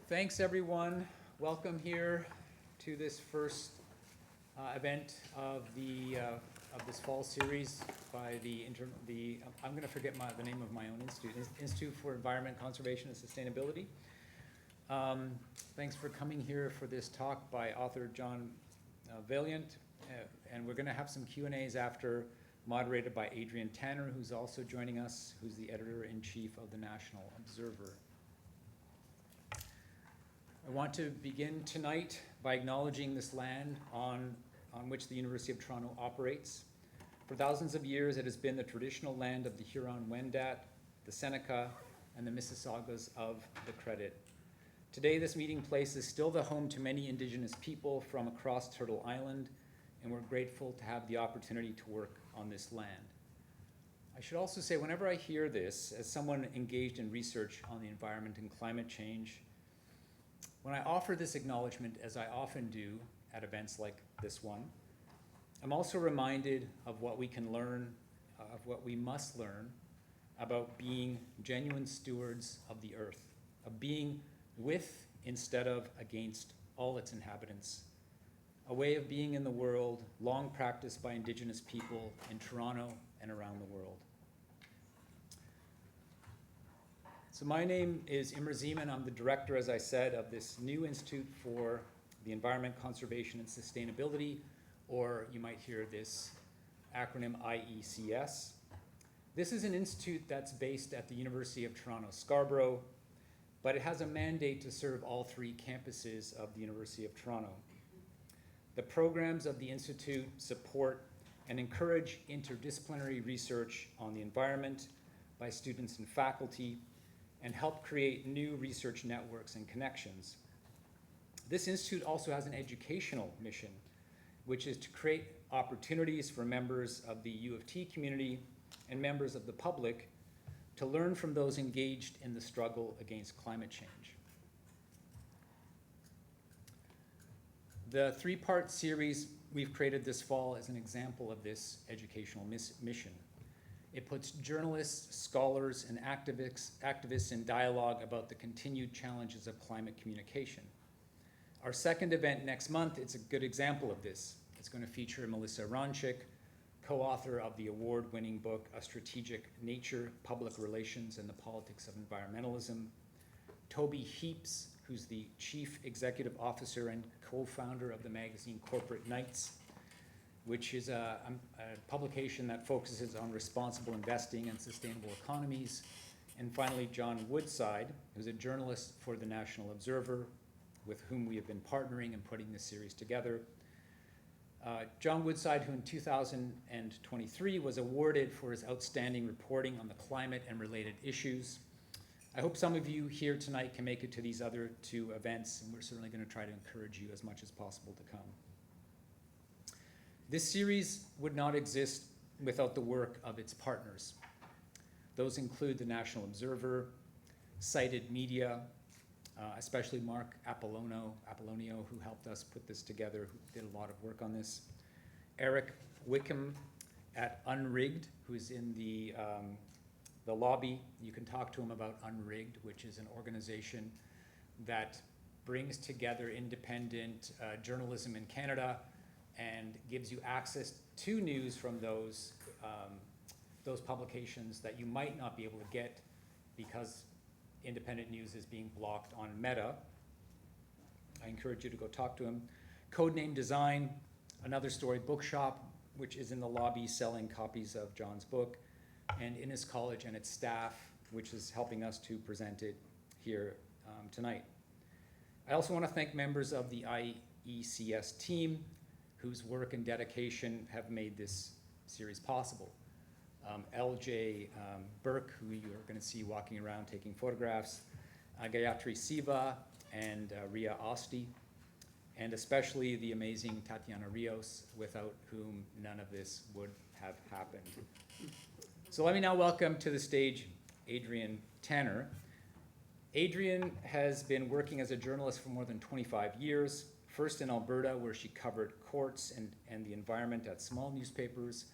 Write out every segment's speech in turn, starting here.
Thanks everyone. Welcome here to this first event of this fall series by I'm going to forget the name of my own institute, Institute for Environment, Conservation and Sustainability. Thanks for coming here for this talk by author John Vaillant, and we're going to have some Q&As after, moderated by Adrienne Tanner, who's also joining us, who's the editor-in-chief of the National Observer. I want to begin tonight by acknowledging this land on which the University of Toronto operates. For thousands of years, it has been the traditional land of the Huron-Wendat, the Seneca, and the Mississaugas of the Credit. Today, this meeting place is still the home to many Indigenous people from across Turtle Island, and we're grateful to have the opportunity to work on this land. I should also say, whenever I hear this, as someone engaged in research on the environment and climate change, when I offer this acknowledgement, as I often do at events like this one, I'm also reminded of what we can learn, of what we must learn about being genuine stewards of the earth, of being with instead of against all its inhabitants, a way of being in the world long practiced by Indigenous people in Toronto and around the world. So my name is Imre Szeman. I'm the director, as I said, of this new Institute for the Environment, Conservation and Sustainability, or you might hear this acronym IECS. This is an institute that's based at the University of Toronto Scarborough, but it has a mandate to serve all three campuses of the University of Toronto. The programs of the Institute support and encourage interdisciplinary research on the environment by students and faculty, and help create new research networks and connections. This institute also has an educational mission, which is to create opportunities for members of the U of T community and members of the public to learn from those engaged in the struggle against climate change. The three-part series we've created this fall is an example of this educational mission. It puts journalists, scholars, and activists in dialogue about the continued challenges of climate communication. Our second event next month, it's a good example of this. It's going to feature Melissa Ronchik, co-author of the award-winning book, A Strategic Nature, Public Relations and the Politics of Environmentalism, Toby Heaps, who's the chief executive officer and co-founder of the magazine Corporate Knights, which is a publication that focuses on responsible investing and sustainable economies. And finally, John Woodside, who's a journalist for the National Observer, with whom we have been partnering and putting this series together. John Woodside, who in 2023 was awarded for his outstanding reporting on the climate and related issues. I hope some of you here tonight can make it to these other two events, and we're certainly going to try to encourage you as much as possible to come. This series would not exist without the work of its partners. Those include the National Observer, Cited Media, especially Mark Apollonio, who helped us put this together, who did a lot of work on this. Eric Wickham at Unrigged, who is in the lobby. You can talk to him about Unrigged, which is an organization that brings together independent journalism in Canada and gives you access to news from those publications that you might not be able to get because independent news is being blocked on Meta. I encourage you to go talk to him. Codename Design, another story bookshop, which is in the lobby selling copies of John's book, and Innis College and its staff, which is helping us to present it here tonight. I also want to thank members of the IECS team, whose work and dedication have made this series possible. LJ Burke, who you are going to see walking around taking photographs, Gayatri Siva, and Ria Osti, and especially the amazing Tatiana Rios, without whom none of this would have happened. So let me now welcome to the stage Adrienne Tanner. Adrienne has been working as a journalist for more than 25 years, first in Alberta, where she covered courts and the environment at small newspapers,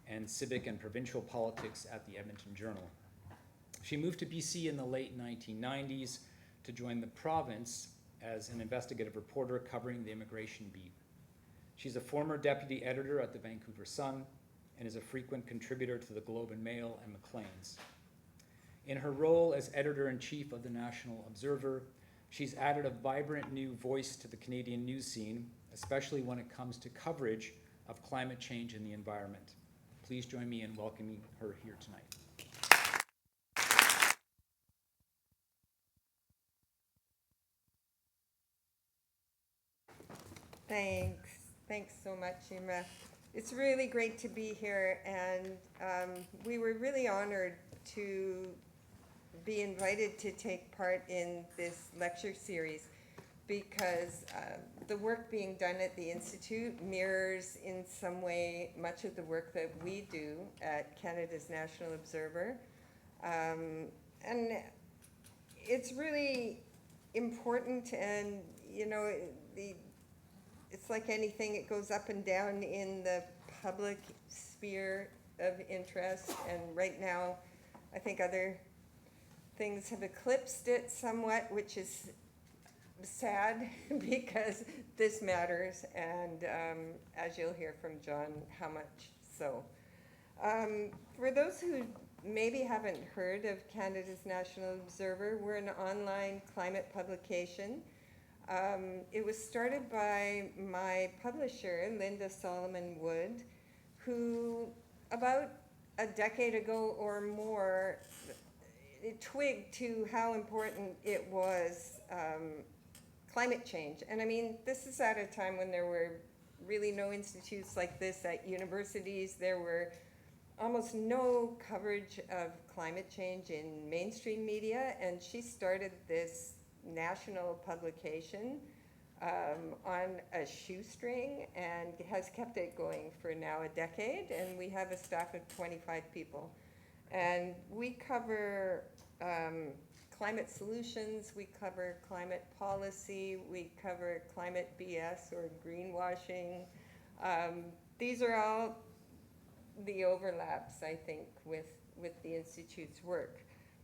and civic and provincial politics at the Edmonton Journal. She moved to BC in the late 1990s to join the province as an investigative reporter covering the immigration beat. She's a former deputy editor at the Vancouver Sun and is a frequent contributor to the Globe and Mail and Maclean's. In her role as editor-in-chief of the National Observer, she's added a vibrant new voice to the Canadian news scene, especially when it comes to coverage of climate change and the environment. Please join me in welcoming her here tonight. Thanks so much, Imre. It's really great to be here, and we were really honored to be invited to take part in this lecture series because the work being done at the Institute mirrors in some way much of the work that we do at Canada's National Observer. And it's really important, and you know, it's like anything, it goes up and down in the public sphere of interest, and right now I think other things have eclipsed it somewhat, which is sad because this matters, and as you'll hear from John, how much so. For those who maybe haven't heard of Canada's National Observer, we're an online climate publication. It was started by my publisher, Linda Solomon Wood, who about a decade ago or more twigged to how important it was climate change. And I mean, this is at a time when there were really no institutes like this at universities. There were almost no coverage of climate change in mainstream media, and she started this national publication on a shoestring and has kept it going for now a decade, and we have a staff of 25 people. And we cover climate solutions, we cover climate policy, we cover climate BS or greenwashing. These are all the overlaps, I think, with the Institute's work.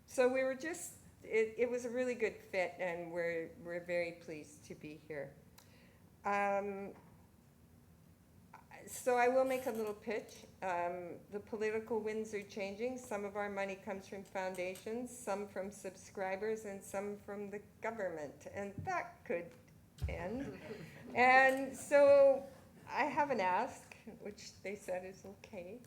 So we were just, it was a really good fit, and we're very pleased to be here. So I will make a little pitch. The political winds are changing. Some of our money comes from foundations, some from subscribers, and some from the government, and that could end. And so I have an ask, which they said is okay.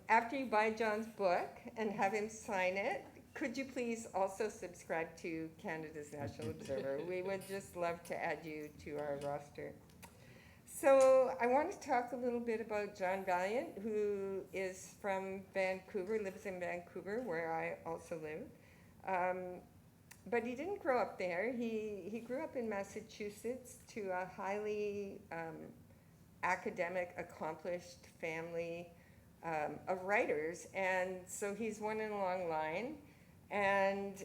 After you buy John's book and have him sign it, could you please also subscribe to Canada's National Observer? We would just love to add you to our roster. So I want to talk a little bit about John Vaillant, who is from Vancouver, lives in Vancouver, where I also live. But he didn't grow up there. He grew up in Massachusetts to a highly academic, accomplished family of writers. And so he's one in a long line. And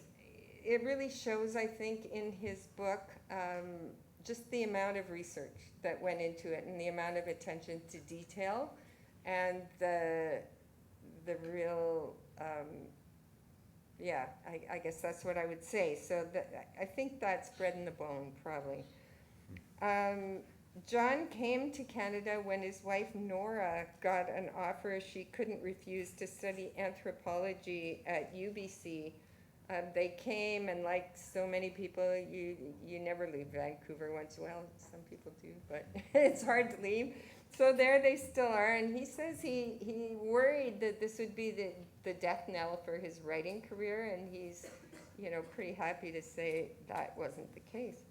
it really shows, I think, in his book, just the amount of research that went into it and the amount of attention to detail and the real, yeah, I guess that's what I would say. So I think that's bread in the bone, probably. John came to Canada when his wife Nora got an offer she couldn't refuse to study anthropology at UBC. They came, and like so many people, you never leave Vancouver once. Well, some people do, but it's hard to leave. So there they still are, and he says he worried that this would be the death knell for his writing career, and he's, you know, pretty happy to say that wasn't the case.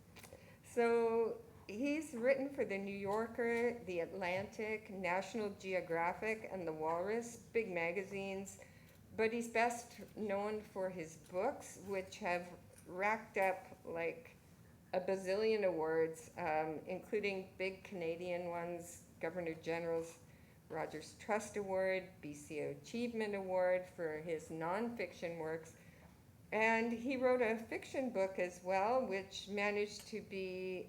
So he's written for The New Yorker, The Atlantic, National Geographic, and The Walrus, big magazines. But he's best known for his books, which have racked up like a bazillion awards, including big Canadian ones, Governor General's Rogers Trust Award, BCO Achievement Award for his nonfiction works. And he wrote a fiction book as well, which managed to be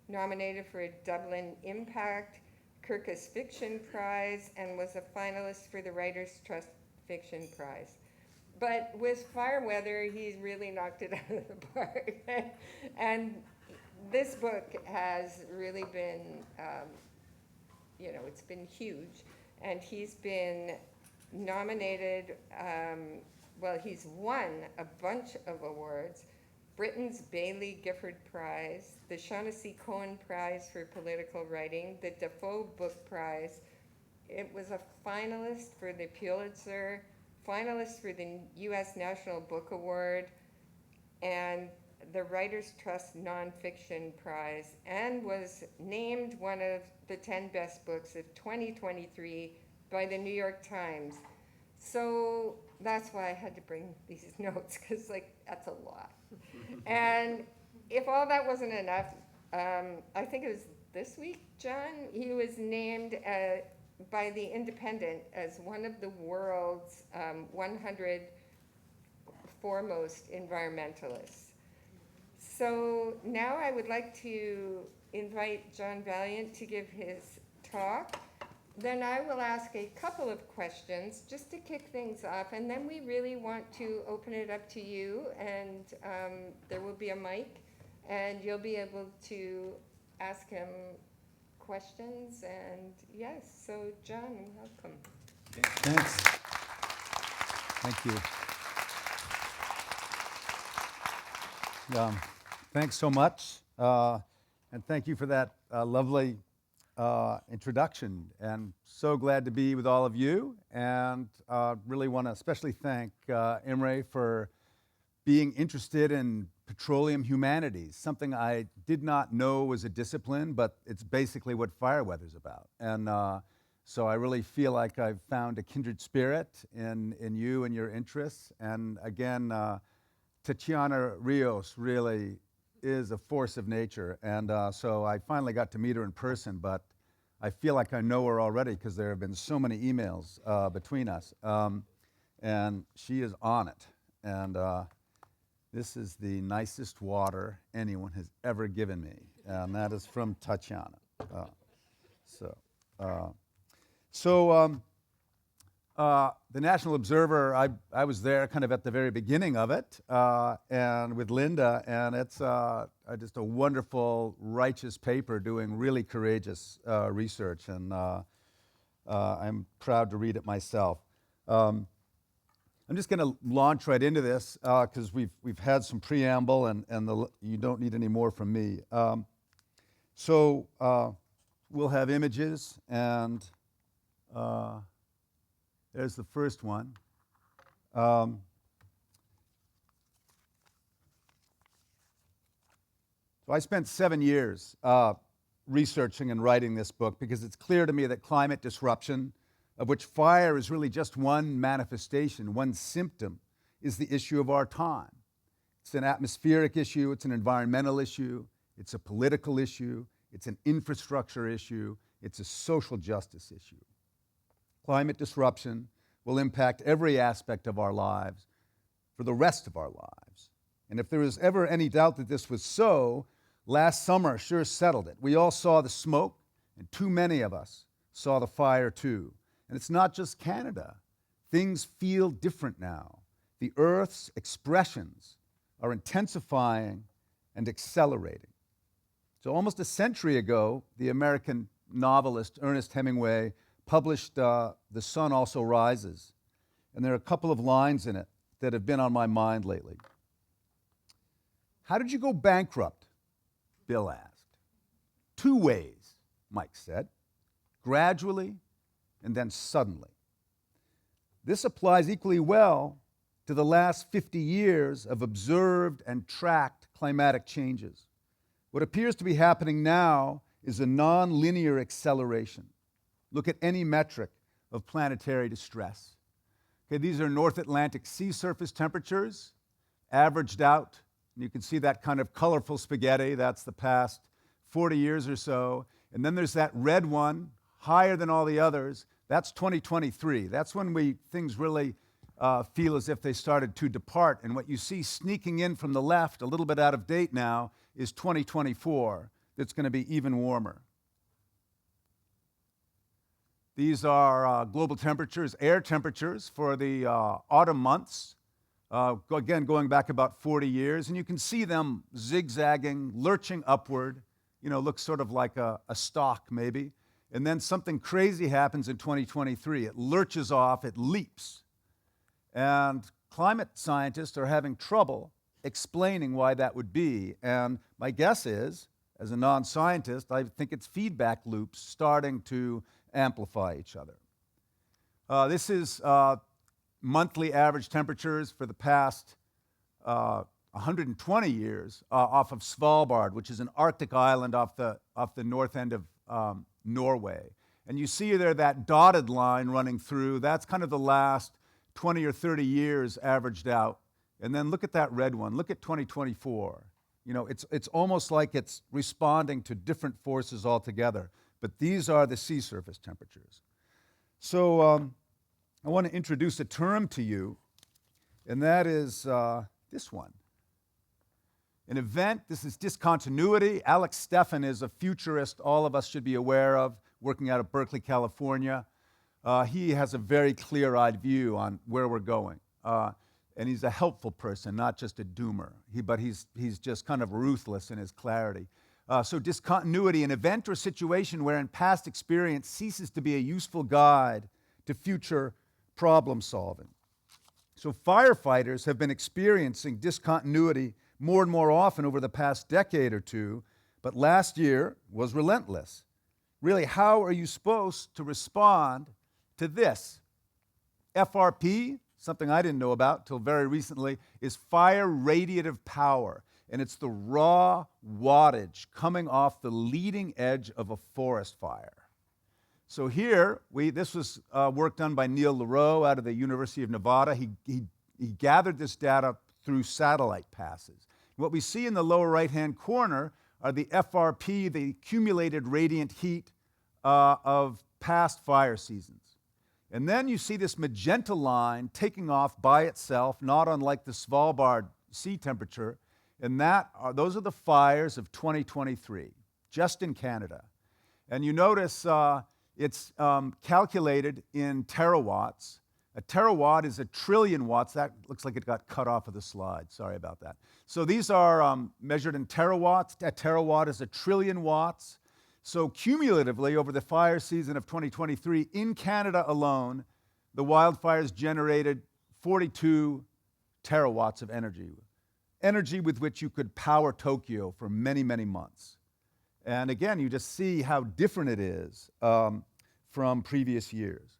nominated for a Dublin Impact, Kirkus Fiction Prize, and was a finalist for the Writers' Trust Fiction Prize. But with fire weather, he's really knocked it out of the park. And this book has really been, it's been huge. And he's been nominated, he's won a bunch of awards. Britain's Bailey Gifford Prize, the Shaughnessy Cohen Prize for Political Writing, the Defoe Book Prize. It was a finalist for the Pulitzer, finalist for the U.S. National Book Award, and the Writers' Trust Nonfiction Prize, and was named one of the 10 best books of 2023 by the New York Times. So that's why I had to bring these notes, because that's a lot. And if all that wasn't enough, I think it was this week, John, he was named by The Independent as one of the world's 100 foremost environmentalists. So now I would like to invite John Vaillant to give his talk. Then I will ask a couple of questions just to kick things off, and then we really want to open it up to you, and there will be a mic, and you'll be able to ask him questions, and yes, so John, welcome. Thanks. Thank you. Thanks so much, and thank you for that lovely introduction, and so glad to be with all of you, and really want to especially thank Imre for being interested in petroleum humanities, something I did not know was a discipline, but it's basically what fire weather's about. And so I really feel like I've found a kindred spirit in you and your interests. And again, Tatiana Rios really is a force of nature. And so I finally got to meet her in person, but I feel like I know her already because there have been so many emails between us. And she is on it. And this is the nicest water anyone has ever given me, and that is from Tatiana. The National Observer, I was there kind of at the very beginning of it, and with Linda, and it's just a wonderful, righteous paper doing really courageous research, and I'm proud to read it myself. I'm just going to launch right into this because we've had some preamble, and you don't need any more from me. We'll have images, and there's the first one. So I spent 7 years researching and writing this book because it's clear to me that climate disruption, of which fire is really just one manifestation, one symptom, is the issue of our time. It's an atmospheric issue, it's an environmental issue, it's a political issue, it's an infrastructure issue, it's a social justice issue. Climate disruption will impact every aspect of our lives for the rest of our lives. And if there was ever any doubt that this was so, last summer sure settled it. We all saw the smoke, and too many of us saw the fire too. And it's not just Canada. Things feel different now. The Earth's expressions are intensifying and accelerating. So almost a century ago, the American novelist Ernest Hemingway published The Sun Also Rises. And there are a couple of lines in it that have been on my mind lately. How did you go bankrupt? Bill asked. 2 ways, Mike said. Gradually, and then suddenly. This applies equally well to the last 50 years of observed and tracked climatic changes. What appears to be happening now is a non-linear acceleration. Look at any metric of planetary distress. Okay, these are North Atlantic sea surface temperatures, averaged out. And you can see that kind of colorful spaghetti. That's the past 40 years or so. And then there's that red one, higher than all the others. That's 2023. That's when things really feel as if they started to depart. And what you see sneaking in from the left, a little bit out of date now, is 2024. That's going to be even warmer. These are global temperatures, air temperatures for the autumn months. again, going back about 40 years, and you can see them zigzagging, lurching upward, looks sort of like a stalk maybe. And then something crazy happens in 2023. It lurches off, it leaps. And climate scientists are having trouble explaining why that would be. And my guess is, as a non-scientist, I think it's feedback loops starting to amplify each other. This is monthly average temperatures for the past 120 years off of Svalbard, which is an Arctic island off the north end of Norway. And you see there that dotted line running through, that's kind of the last 20 or 30 years averaged out. And then look at that red one, look at 2024. It's almost like it's responding to different forces altogether, but these are the sea surface temperatures. So I want to introduce a term to you, and that is this one. An event, this is discontinuity. Alex Steffen is a futurist all of us should be aware of, working out of Berkeley, California. He has a very clear-eyed view on where we're going. And he's a helpful person, not just a doomer. But he's just kind of ruthless in his clarity. So discontinuity, an event or situation wherein past experience ceases to be a useful guide to future problem solving. So firefighters have been experiencing discontinuity more and more often over the past decade or two, but last year was relentless. Really, how are you supposed to respond to this? FRP, something I didn't know about till very recently, is fire radiative power, and it's the raw wattage coming off the leading edge of a forest fire. So here, this was work done by Neil Leroux out of the University of Nevada. He gathered this data through satellite passes. What we see in the lower right-hand corner are the FRP, the accumulated radiant heat of past fire seasons. And then you see this magenta line taking off by itself, not unlike the Svalbard sea temperature, and those are the fires of 2023, just in Canada. And you notice it's calculated in terawatts. A terawatt is 1 trillion watts. That looks like it got cut off of the slide. Sorry about that. So these are measured in terawatts. A terawatt is 1 trillion watts. So cumulatively, over the fire season of 2023, in Canada alone, the wildfires generated 42 terawatts of energy with which you could power Tokyo for many, many months. And again, you just see how different it is from previous years.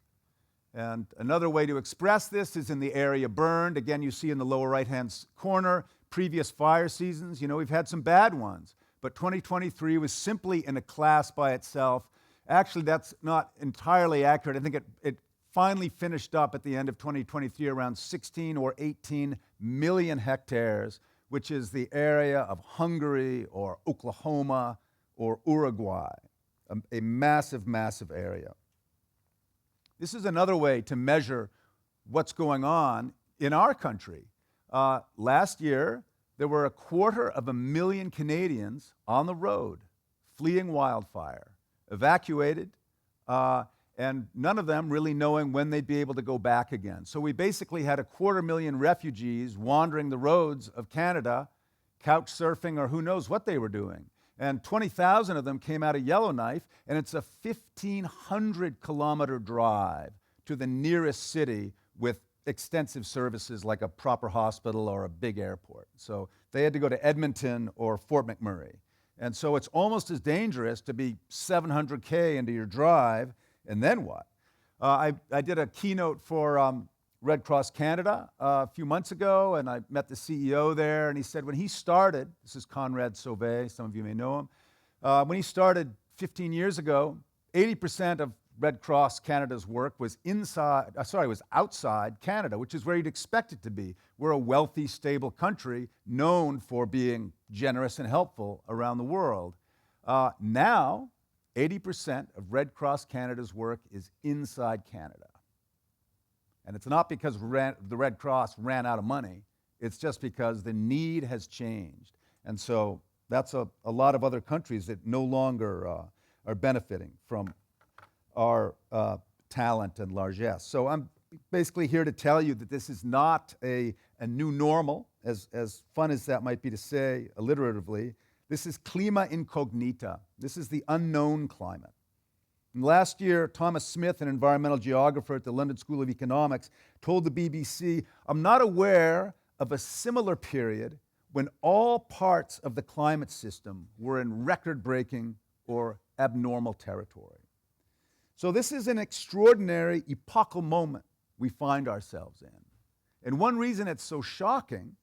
And another way to express this is in the area burned. Again, you see in the lower right-hand corner, previous fire seasons. We've had some bad ones, but 2023 was simply in a class by itself. Actually, that's not entirely accurate. I think it finally finished up at the end of 2023 around 16 or 18 million hectares, which is the area of Hungary or Oklahoma or Uruguay, a massive, massive area. This is another way to measure what's going on in our country. Last year, there were 250,000 Canadians on the road fleeing wildfire, evacuated, and none of them really knowing when they'd be able to go back again. So we basically had 250,000 refugees wandering the roads of Canada, couch surfing, or who knows what they were doing. And 20,000 of them came out of Yellowknife, and it's a 1,500-kilometer drive to the nearest city with extensive services like a proper hospital or a big airport. So they had to go to Edmonton or Fort McMurray. And so it's almost as dangerous to be 700K into your drive, and then what? I did a keynote for Red Cross Canada a few months ago, and I met the CEO there, and he said when he started, this is Conrad Sauvé, some of you may know him, when he started 15 years ago, 80% of Red Cross Canada's work was outside Canada, which is where you'd expect it to be. We're a wealthy, stable country known for being generous and helpful around the world. Now, 80% of Red Cross Canada's work is inside Canada. And it's not because the Red Cross ran out of money. It's just because the need has changed. And so that's a lot of other countries that no longer are benefiting from our talent and largesse. So I'm basically here to tell you that this is not a new normal, as fun as that might be to say alliteratively. This is clima incognita. This is the unknown climate. And last year, Thomas Smith, an environmental geographer at the London School of Economics, told the BBC, "I'm not aware of a similar period when all parts of the climate system were in record-breaking or abnormal territory." So this is an extraordinary epochal moment we find ourselves in. And one reason it's so shocking,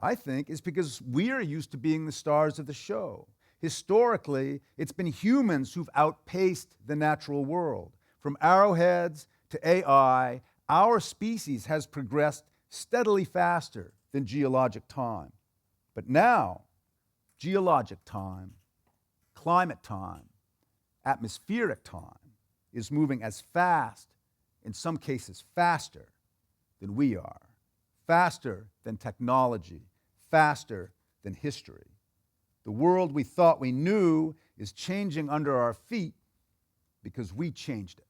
I think, is because we're used to being the stars of the show. Historically, it's been humans who've outpaced the natural world. From arrowheads to AI, our species has progressed steadily faster than geologic time. But now, geologic time, climate time, atmospheric time is moving as fast, in some cases faster, than we are, faster than technology, faster than history. The world we thought we knew is changing under our feet because we changed it.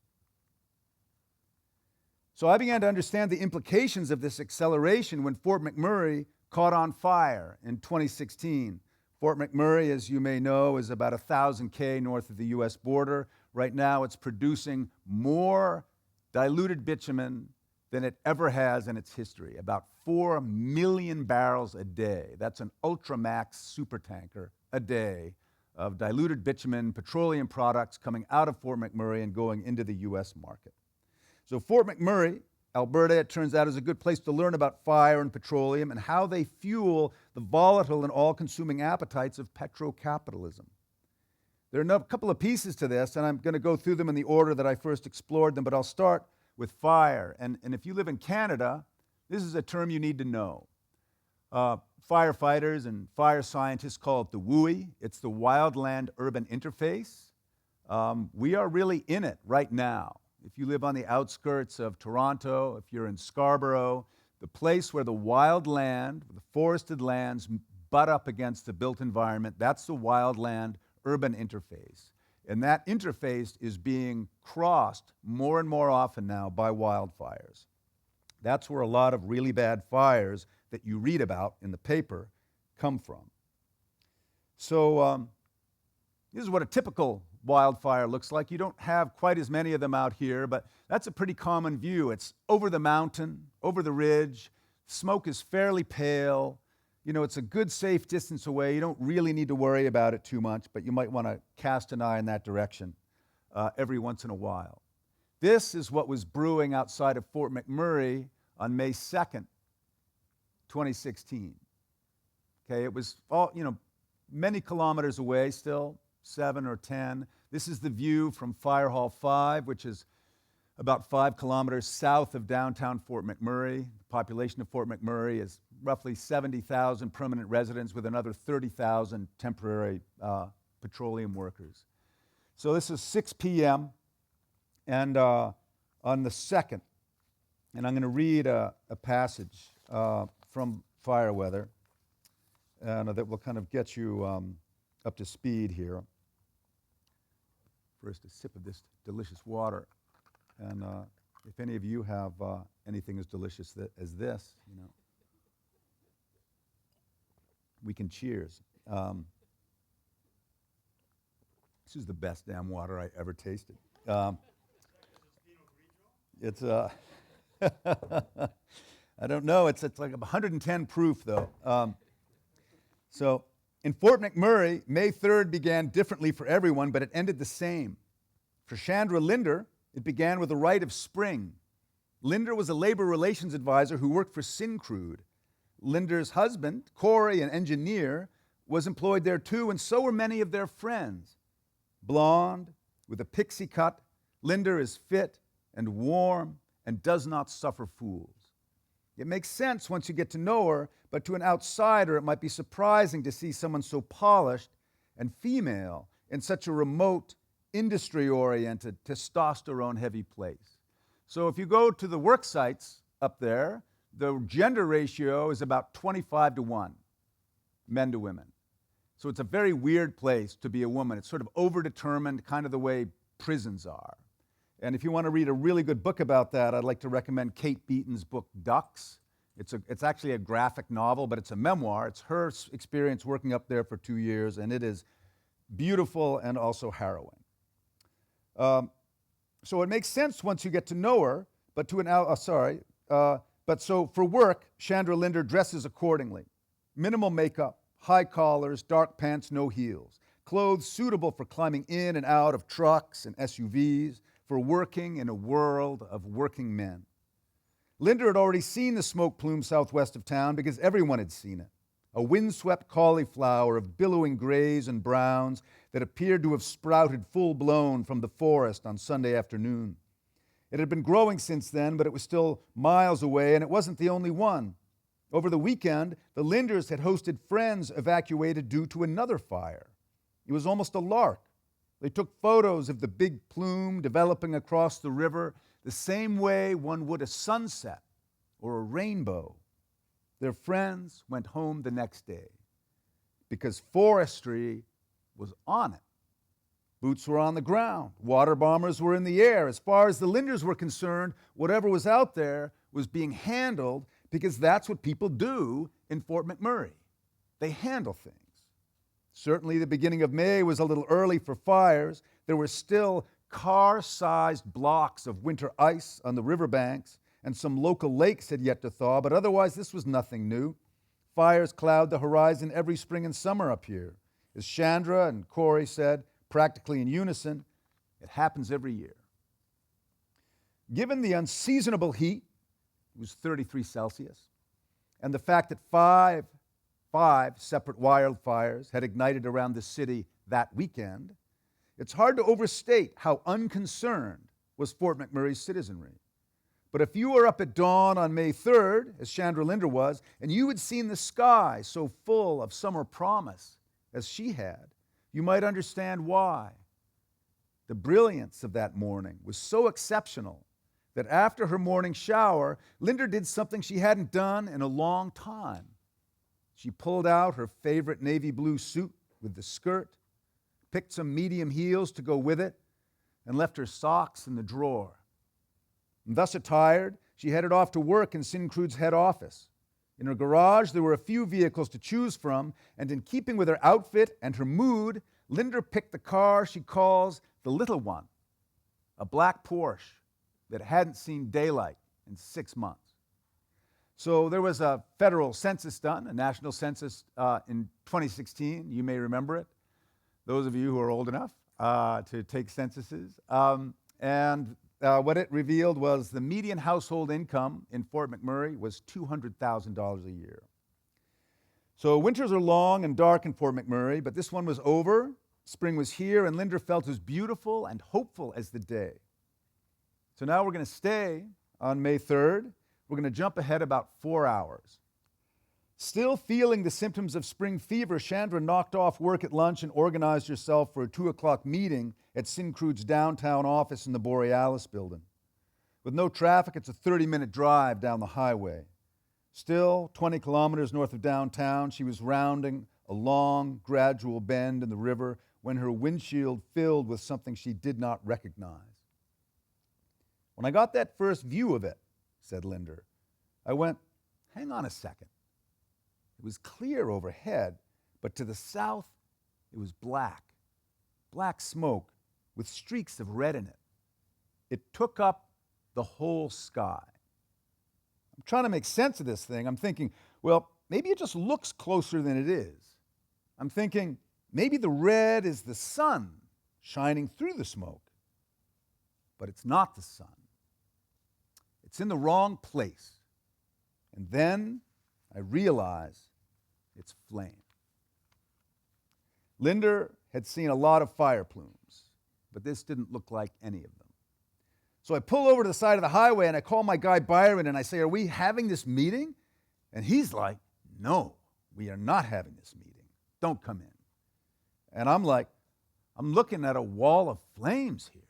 So I began to understand the implications of this acceleration when Fort McMurray caught on fire in 2016. Fort McMurray, as you may know, is about 1,000 km north of the US border. Right now it's producing more diluted bitumen than it ever has in its history, about 4 million barrels a day. That's an Ultramax supertanker a day of diluted bitumen, petroleum products coming out of Fort McMurray and going into the US market. So Fort McMurray, Alberta, it turns out, is a good place to learn about fire and petroleum and how they fuel the volatile and all-consuming appetites of petrocapitalism. There are a couple of pieces to this, and I'm going to go through them in the order that I first explored them, but I'll start with fire. And if you live in Canada, this is a term you need to know. Firefighters and fire scientists call it the WUI. It's the Wildland-Urban Interface. We are really in it right now. If you live on the outskirts of Toronto, if you're in Scarborough, the place where the wild land, the forested lands butt up against the built environment, that's the wildland-urban interface. And that interface is being crossed more and more often now by wildfires. That's where a lot of really bad fires that you read about in the paper come from. So this is what a typical wildfire looks like. You don't have quite as many of them out here, but that's a pretty common view. It's over the mountain, over the ridge. Smoke is fairly pale. You know, it's a good, safe distance away. You don't really need to worry about it too much, but you might want to cast an eye in that direction every once in a while. This is what was brewing outside of Fort McMurray on May 2nd, 2016. Okay, it was all, many kilometers away still, 7 or 10. This is the view from Fire Hall 5, which is about 5 kilometers south of downtown Fort McMurray. The population of Fort McMurray is roughly 70,000 permanent residents with another 30,000 temporary petroleum workers. So this is 6 p.m. and on the 2nd, and I'm going to read a passage from Fire Weather and that will kind of get you up to speed here. First, a sip of this delicious water. And if any of you have anything as delicious as this, we can cheers. This is the best damn water I ever tasted. It's I don't know. It's like 110 proof though. So in Fort McMurray, May 3rd began differently for everyone, but it ended the same. For Chandra Linder, it began with a rite of spring. Linder was a labor relations advisor who worked for Syncrude. Linder's husband, Corey, an engineer, was employed there too, and so were many of their friends. Blonde, with a pixie cut, Linder is fit and warm and does not suffer fools. It makes sense once you get to know her, but to an outsider it might be surprising to see someone so polished and female in such a remote, industry-oriented, testosterone-heavy place. So if you go to the work sites up there, the gender ratio is about 25-1, men to women. So it's a very weird place to be a woman. It's sort of overdetermined, kind of the way prisons are. And if you want to read a really good book about that, I'd like to recommend Kate Beaton's book, Ducks. It's actually a graphic novel, but it's a memoir. It's her experience working up there for 2 years, and it is beautiful and also harrowing. So it makes sense once you get to know her, but so for work, Chandra Linder dresses accordingly. Minimal makeup, high collars, dark pants, no heels. Clothes suitable for climbing in and out of trucks and SUVs, for working in a world of working men. Linder had already seen the smoke plume southwest of town because everyone had seen it. A windswept cauliflower of billowing grays and browns that appeared to have sprouted full-blown from the forest on Sunday afternoon. It had been growing since then, but it was still miles away, and it wasn't the only one. Over the weekend, the Linders had hosted friends evacuated due to another fire. It was almost a lark. They took photos of the big plume developing across the river the same way one would a sunset or a rainbow. Their friends went home the next day because forestry was on it. Boots were on the ground. Water bombers were in the air. As far as the Linders were concerned, whatever was out there was being handled because that's what people do in Fort McMurray. They handle things. Certainly the beginning of May was a little early for fires. There were still car-sized blocks of winter ice on the riverbanks, and some local lakes had yet to thaw, but otherwise this was nothing new. Fires cloud the horizon every spring and summer up here. As Chandra and Corey said, practically in unison, it happens every year. Given the unseasonable heat, it was 33 Celsius, and the fact that five separate wildfires had ignited around the city that weekend, it's hard to overstate how unconcerned was Fort McMurray's citizenry. But if you were up at dawn on May 3rd, as Chandra Linder was, and you had seen the sky so full of summer promise as she had, you might understand why. The brilliance of that morning was so exceptional that after her morning shower, Linder did something she hadn't done in a long time. She pulled out her favorite navy blue suit with the skirt, picked some medium heels to go with it, and left her socks in the drawer. And thus attired, she headed off to work in Syncrude's head office. In her garage, there were a few vehicles to choose from, and in keeping with her outfit and her mood, Linder picked the car she calls the little one, a black Porsche that hadn't seen daylight in 6 months. So there was a federal census done, a national census in 2016. You may remember it, those of you who are old enough to take censuses. What it revealed was the median household income in Fort McMurray was $200,000 a year. So winters are long and dark in Fort McMurray, but this one was over. Spring was here, and Linder felt as beautiful and hopeful as the day. So now we're going to stay on May 3rd. We're going to jump ahead about 4 hours. Still feeling the symptoms of spring fever, Chandra knocked off work at lunch and organized herself for a 2 o'clock meeting at Syncrude's downtown office in the Borealis building. With no traffic, it's a 30-minute drive down the highway. Still, 20 kilometers north of downtown, she was rounding a long, gradual bend in the river when her windshield filled with something she did not recognize. When I got that first view of it, said Linder, I went, hang on a second. It was clear overhead, but to the south, it was black. Black smoke with streaks of red in it. It took up the whole sky. I'm trying to make sense of this thing. I'm thinking, well, maybe it just looks closer than it is. I'm thinking, maybe the red is the sun shining through the smoke. But it's not the sun. It's in the wrong place. And then I realize it's flame. Linder had seen a lot of fire plumes, but this didn't look like any of them. So I pull over to the side of the highway and I call my guy Byron and I say, are we having this meeting? And he's like, no, we are not having this meeting. Don't come in. And I'm like, I'm looking at a wall of flames here.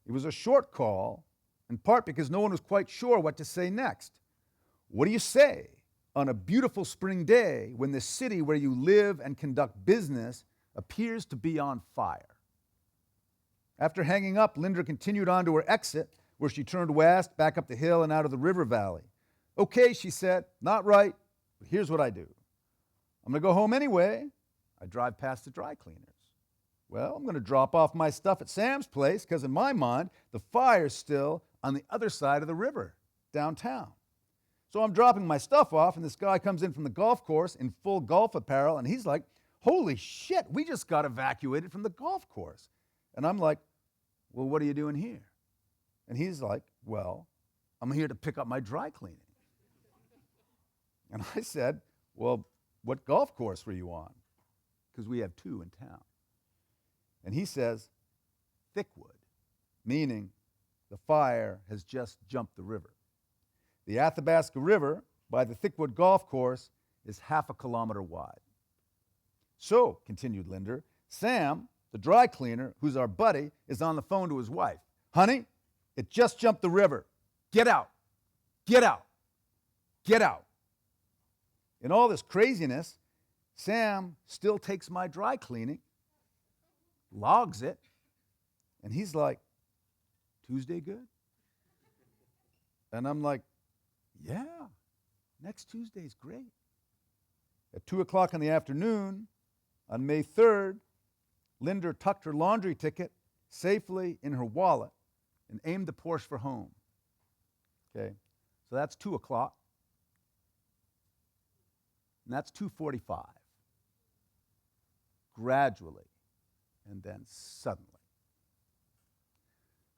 It was a short call, in part because no one was quite sure what to say next. What do you say on a beautiful spring day when the city where you live and conduct business appears to be on fire? After hanging up, Linda continued on to her exit, where she turned west, back up the hill, and out of the river valley. Okay, she said, not right, but here's what I do. I'm going to go home anyway. I drive past the dry cleaners. Well, I'm going to drop off my stuff at Sam's place because in my mind, the fire's still on the other side of the river, downtown. So I'm dropping my stuff off, and this guy comes in from the golf course in full golf apparel, and he's like, holy shit, we just got evacuated from the golf course. And I'm like, well, what are you doing here? And he's like, well, I'm here to pick up my dry cleaning. And I said, well, what golf course were you on? Because we have 2 in town. And he says, Thickwood, meaning the fire has just jumped the river. The Athabasca River by the Thickwood Golf Course is 1/2 kilometer wide. So, continued Linda, Sam, the dry cleaner, who's our buddy, is on the phone to his wife. Honey, it just jumped the river. Get out. Get out. Get out. In all this craziness, Sam still takes my dry cleaning, logs it, and he's like, Tuesday good? And I'm like, yeah, next Tuesday's great. At 2 o'clock in the afternoon, on May 3rd, Linda tucked her laundry ticket safely in her wallet and aimed the Porsche for home. Okay, so that's 2 o'clock. And that's 2:45. Gradually, and then suddenly.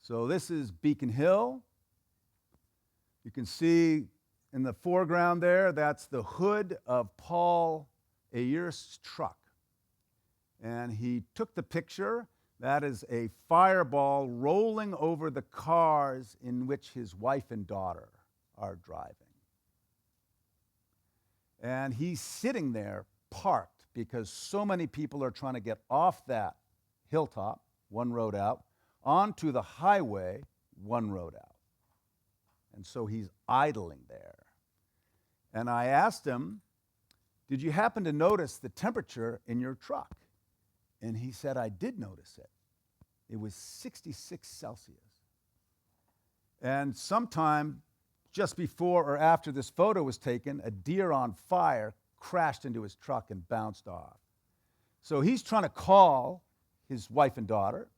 So this is Beacon Hill. You can see in the foreground there, that's the hood of Paul Ayer's truck. And he took the picture. That is a fireball rolling over the cars in which his wife and daughter are driving. And he's sitting there parked because so many people are trying to get off that hilltop, 1 road out, onto the highway, 1 road out. And so he's idling there. And I asked him, did you happen to notice the temperature in your truck? And he said, I did notice it. It was 66 Celsius. And sometime just before or after this photo was taken, a deer on fire crashed into his truck and bounced off. So he's trying to call his wife and daughter,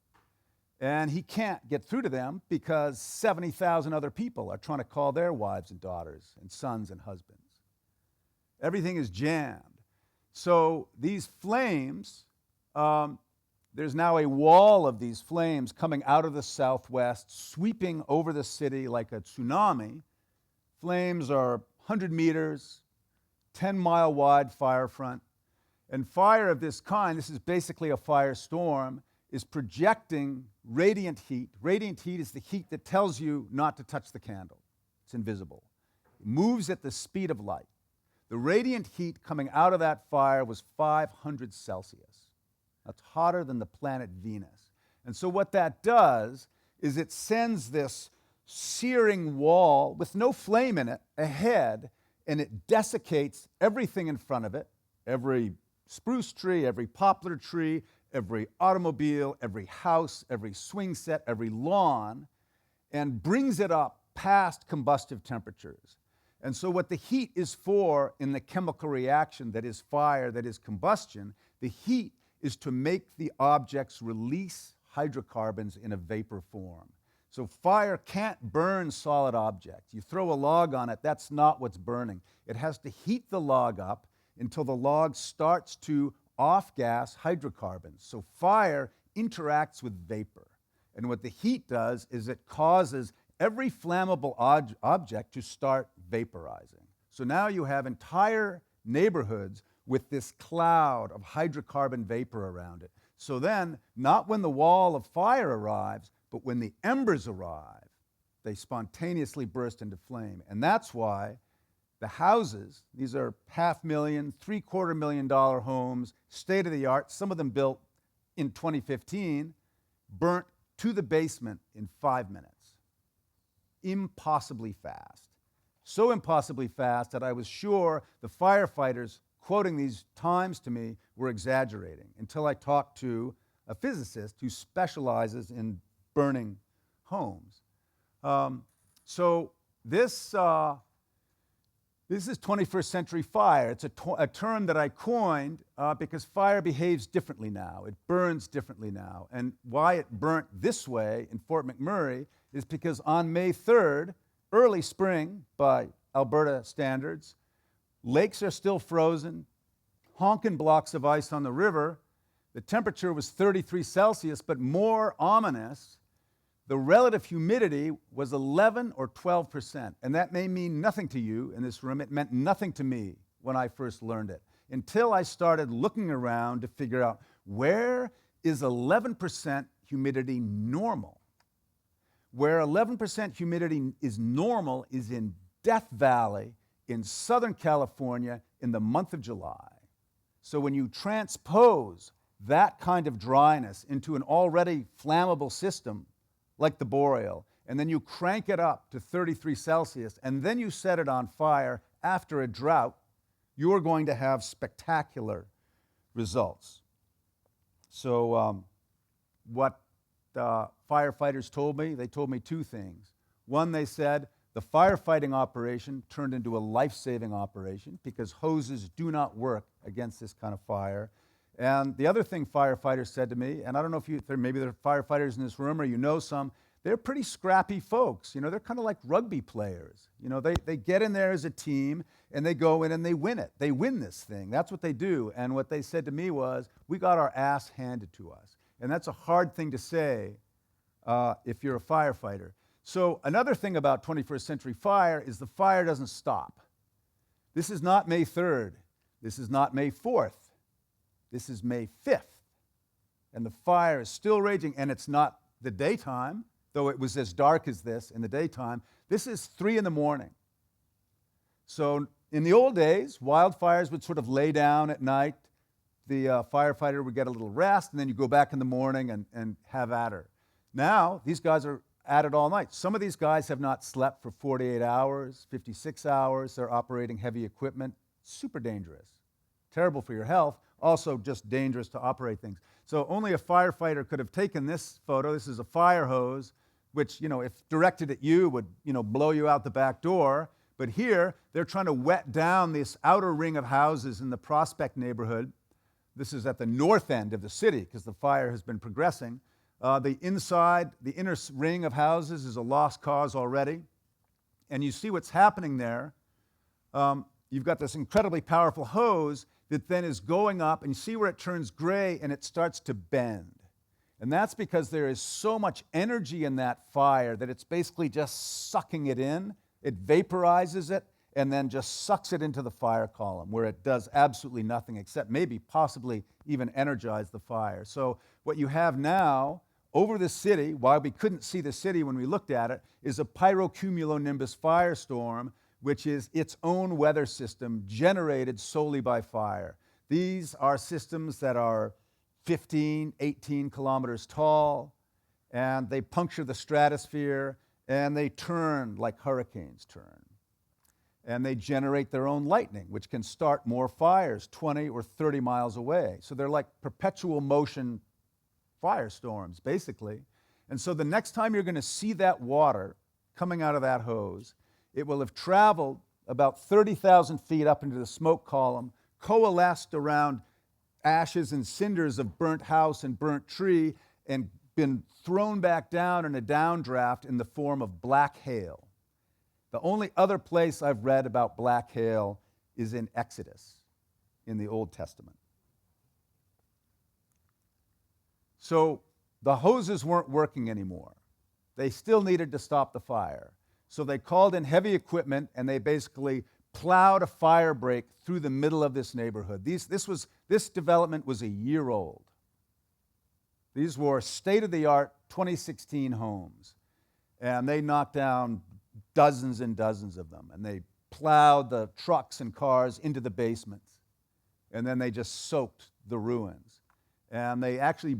and he can't get through to them because 70,000 other people are trying to call their wives and daughters and sons and husbands. Everything is jammed. So these flames, there's now a wall of these flames coming out of the southwest, sweeping over the city like a tsunami. Flames are 100 meters, 10-mile wide fire front. And fire of this kind, this is basically a firestorm, is projecting radiant heat. Radiant heat is the heat that tells you not to touch the candle. It's invisible. It moves at the speed of light. The radiant heat coming out of that fire was 500 Celsius. That's hotter than the planet Venus. And so what that does is it sends this searing wall with no flame in it ahead, and it desiccates everything in front of it, every spruce tree, every poplar tree, every automobile, every house, every swing set, every lawn, and brings it up past combustive temperatures. And so what the heat is for in the chemical reaction that is fire, that is combustion, the heat is to make the objects release hydrocarbons in a vapor form. So fire can't burn solid objects. You throw a log on it, that's not what's burning. It has to heat the log up until the log starts to off-gas hydrocarbons. So fire interacts with vapor. And what the heat does is it causes every flammable object to start vaporizing. So now you have entire neighborhoods with this cloud of hydrocarbon vapor around it. So then, not when the wall of fire arrives, but when the embers arrive, they spontaneously burst into flame. And that's why the houses, these are $500,000, $750,000 homes, state-of-the-art, some of them built in 2015, burnt to the basement in 5 minutes. Impossibly fast. So impossibly fast that I was sure the firefighters quoting these times to me were exaggerating until I talked to a physicist who specializes in burning homes. So this is 21st century fire. It's a term that I coined because fire behaves differently now. It burns differently now. And why it burnt this way in Fort McMurray is because on May 3rd, early spring by Alberta standards, lakes are still frozen, honking blocks of ice on the river. The temperature was 33 Celsius, but more ominous, the relative humidity was 11 or 12%. And that may mean nothing to you in this room. It meant nothing to me when I first learned it, until I started looking around to figure out, where is 11% humidity normal? Where 11% humidity is normal is in Death Valley in Southern California in the month of July. So when you transpose that kind of dryness into an already flammable system like the boreal, and then you crank it up to 33 Celsius, and then you set it on fire after a drought, you're going to have spectacular results. So what firefighters told me, they told me two things. One, they said, the firefighting operation turned into a life-saving operation because hoses do not work against this kind of fire. And the other thing firefighters said to me, and I don't know if maybe there are firefighters in this room or you know some, they're pretty scrappy folks. You know, they're kind of like rugby players. You know, they get in there as a team and they go in and they win it. They win this thing. That's what they do. And what they said to me was, we got our ass handed to us. And that's a hard thing to say if you're a firefighter. So another thing about 21st century fire is the fire doesn't stop. This is not May 3rd. This is not May 4th. This is May 5th. And the fire is still raging, and it's not the daytime, though it was as dark as this in the daytime. This is 3 in the morning. So in the old days, wildfires would sort of lay down at night. The firefighter would get a little rest, and then you go back in the morning and have at her. Now, these guys are at it all night. Some of these guys have not slept for 48 hours, 56 hours. They're operating heavy equipment. Super dangerous. Terrible for your health. Also just dangerous to operate things. So only a firefighter could have taken this photo. This is a fire hose, which, you know, if directed at you would, you know, blow you out the back door. But here, they're trying to wet down this outer ring of houses in the Prospect neighborhood. This is at the north end of the city because the fire has been progressing. The inner ring of houses is a lost cause already. And you see what's happening there. You've got this incredibly powerful hose that then is going up, and you see where it turns gray and it starts to bend. And that's because there is so much energy in that fire that it's basically just sucking it in. It vaporizes it and then just sucks it into the fire column, where it does absolutely nothing except maybe possibly even energize the fire. So what you have now over the city, while we couldn't see the city when we looked at it, is a pyrocumulonimbus firestorm, which is its own weather system generated solely by fire. These are systems that are 15, 18 kilometers tall, and they puncture the stratosphere, and they turn like hurricanes turn. And they generate their own lightning, which can start more fires 20 or 30 miles away. So they're like perpetual motion firestorms, basically. And so the next time you're going to see that water coming out of that hose, it will have traveled about 30,000 feet up into the smoke column, coalesced around ashes and cinders of burnt house and burnt tree, and been thrown back down in a downdraft in the form of black hail. The only other place I've read about black hail is in Exodus, in the Old Testament. So the hoses weren't working anymore. They still needed to stop the fire. So they called in heavy equipment, and they basically plowed a fire break through the middle of this neighborhood. This development was a year old. These were state-of-the-art 2016 homes, and they knocked down dozens and dozens of them, and they plowed the trucks and cars into the basements, and then they just soaked the ruins. And they actually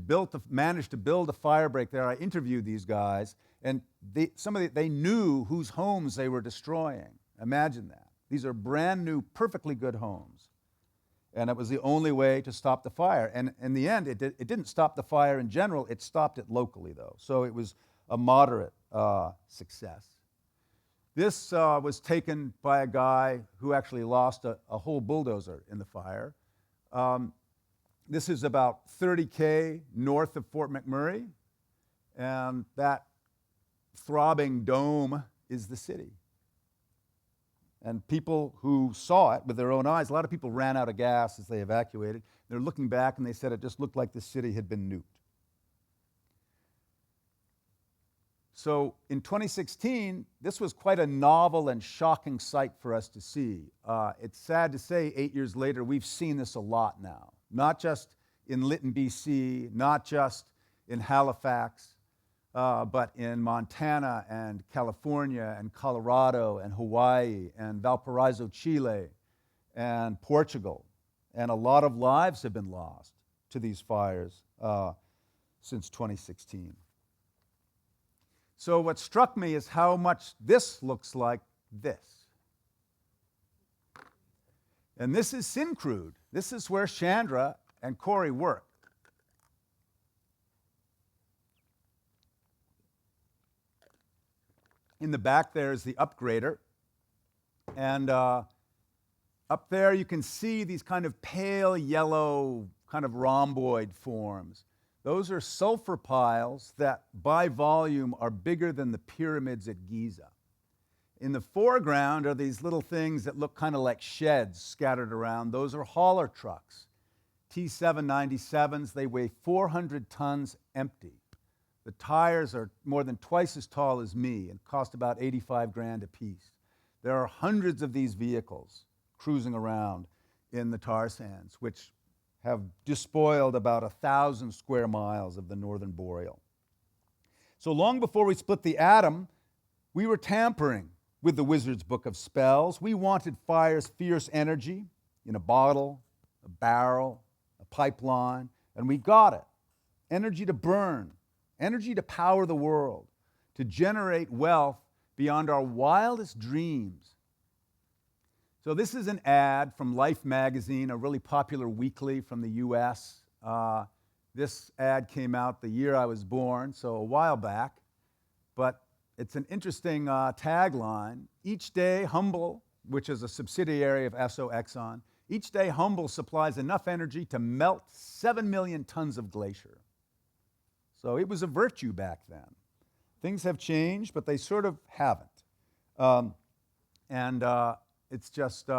managed to build a fire break there. I interviewed these guys, and they knew whose homes they were destroying. Imagine that. These are brand new, perfectly good homes. And it was the only way to stop the fire. And in the end, it didn't stop the fire in general, it stopped it locally, though. So it was a moderate success. This was taken by a guy who actually lost a whole bulldozer in the fire. This is about 30K north of Fort McMurray, and that throbbing dome is the city. And people who saw it with their own eyes, a lot of people ran out of gas as they evacuated. They're looking back and they said it just looked like the city had been nuked. So in 2016, this was quite a novel and shocking sight for us to see. It's sad to say, 8 years later, we've seen this a lot now. Not just in Lytton, BC, not just in Halifax, but in Montana and California and Colorado and Hawaii and Valparaiso, Chile, and Portugal. And a lot of lives have been lost to these fires since 2016. So what struck me is how much this looks like this. And this is Syncrude. This is where Chandra and Corey work. In the back there is the upgrader. And up there you can see these kind of pale yellow, kind of rhomboid forms. Those are sulfur piles that, by volume, are bigger than the pyramids at Giza. In the foreground are these little things that look kind of like sheds scattered around. Those are hauler trucks. T797s, they weigh 400 tons empty. The tires are more than twice as tall as me and cost about 85 grand a piece. There are hundreds of these vehicles cruising around in the tar sands, which have despoiled about 1,000 square miles of the northern boreal. So long before we split the atom, we were tampering with the wizard's book of spells. We wanted fire's fierce energy in a bottle, a barrel, a pipeline, and we got it. Energy to burn, energy to power the world, to generate wealth beyond our wildest dreams. So this is an ad from Life magazine, a really popular weekly from the US. This ad came out the year I was born, so a while back. But it's an interesting tagline. Each day, Humble, which is a subsidiary of Esso Exxon, each day Humble supplies enough energy to melt 7 million tons of glacier. So it was a virtue back then. Things have changed, but they sort of haven't. It's just,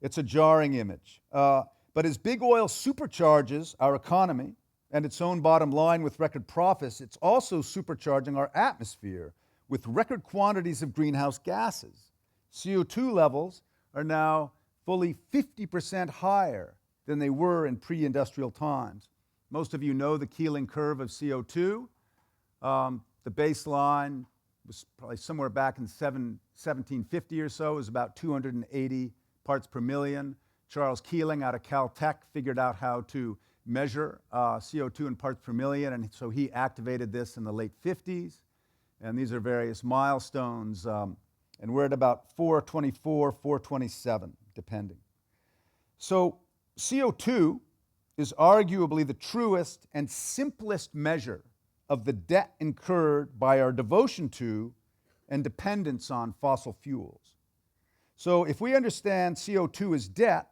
it's a jarring image. But as big oil supercharges our economy and its own bottom line with record profits, it's also supercharging our atmosphere with record quantities of greenhouse gases. CO2 levels are now fully 50% higher than they were in pre-industrial times. Most of you know the Keeling curve of CO2. The baseline was probably somewhere back in 1750 or so. It was about 280 parts per million. Charles Keeling out of Caltech figured out how to measure CO2 in parts per million, and so he activated this in the late 50s. And these are various milestones, and we're at about 424, 427, depending. So CO2 is arguably the truest and simplest measure of the debt incurred by our devotion to and dependence on fossil fuels. So if we understand CO2 as debt,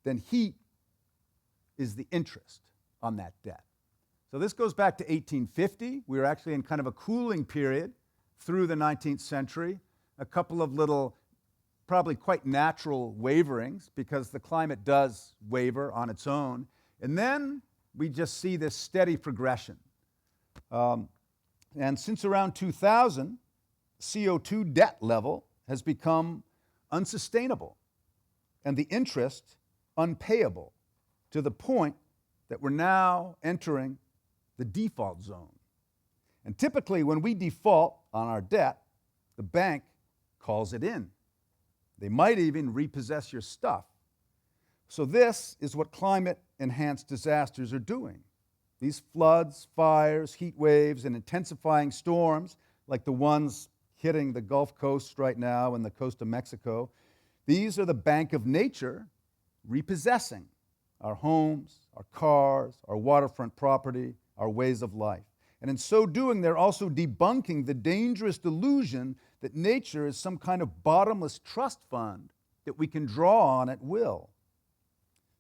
then heat is the interest on that debt. So this goes back to 1850. We were actually in kind of a cooling period through the 19th century. A couple of little, probably quite natural waverings, because the climate does waver on its own. And then we just see this steady progression. And since around 2000, CO2 debt level has become unsustainable and the interest unpayable, to the point that we're now entering the default zone. And typically when we default on our debt, the bank calls it in. They might even repossess your stuff. So this is what climate-enhanced disasters are doing. These floods, fires, heat waves, and intensifying storms, like the ones hitting the Gulf Coast right now and the coast of Mexico, these are the bank of nature repossessing our homes, our cars, our waterfront property, our ways of life. And in so doing, they're also debunking the dangerous delusion that nature is some kind of bottomless trust fund that we can draw on at will.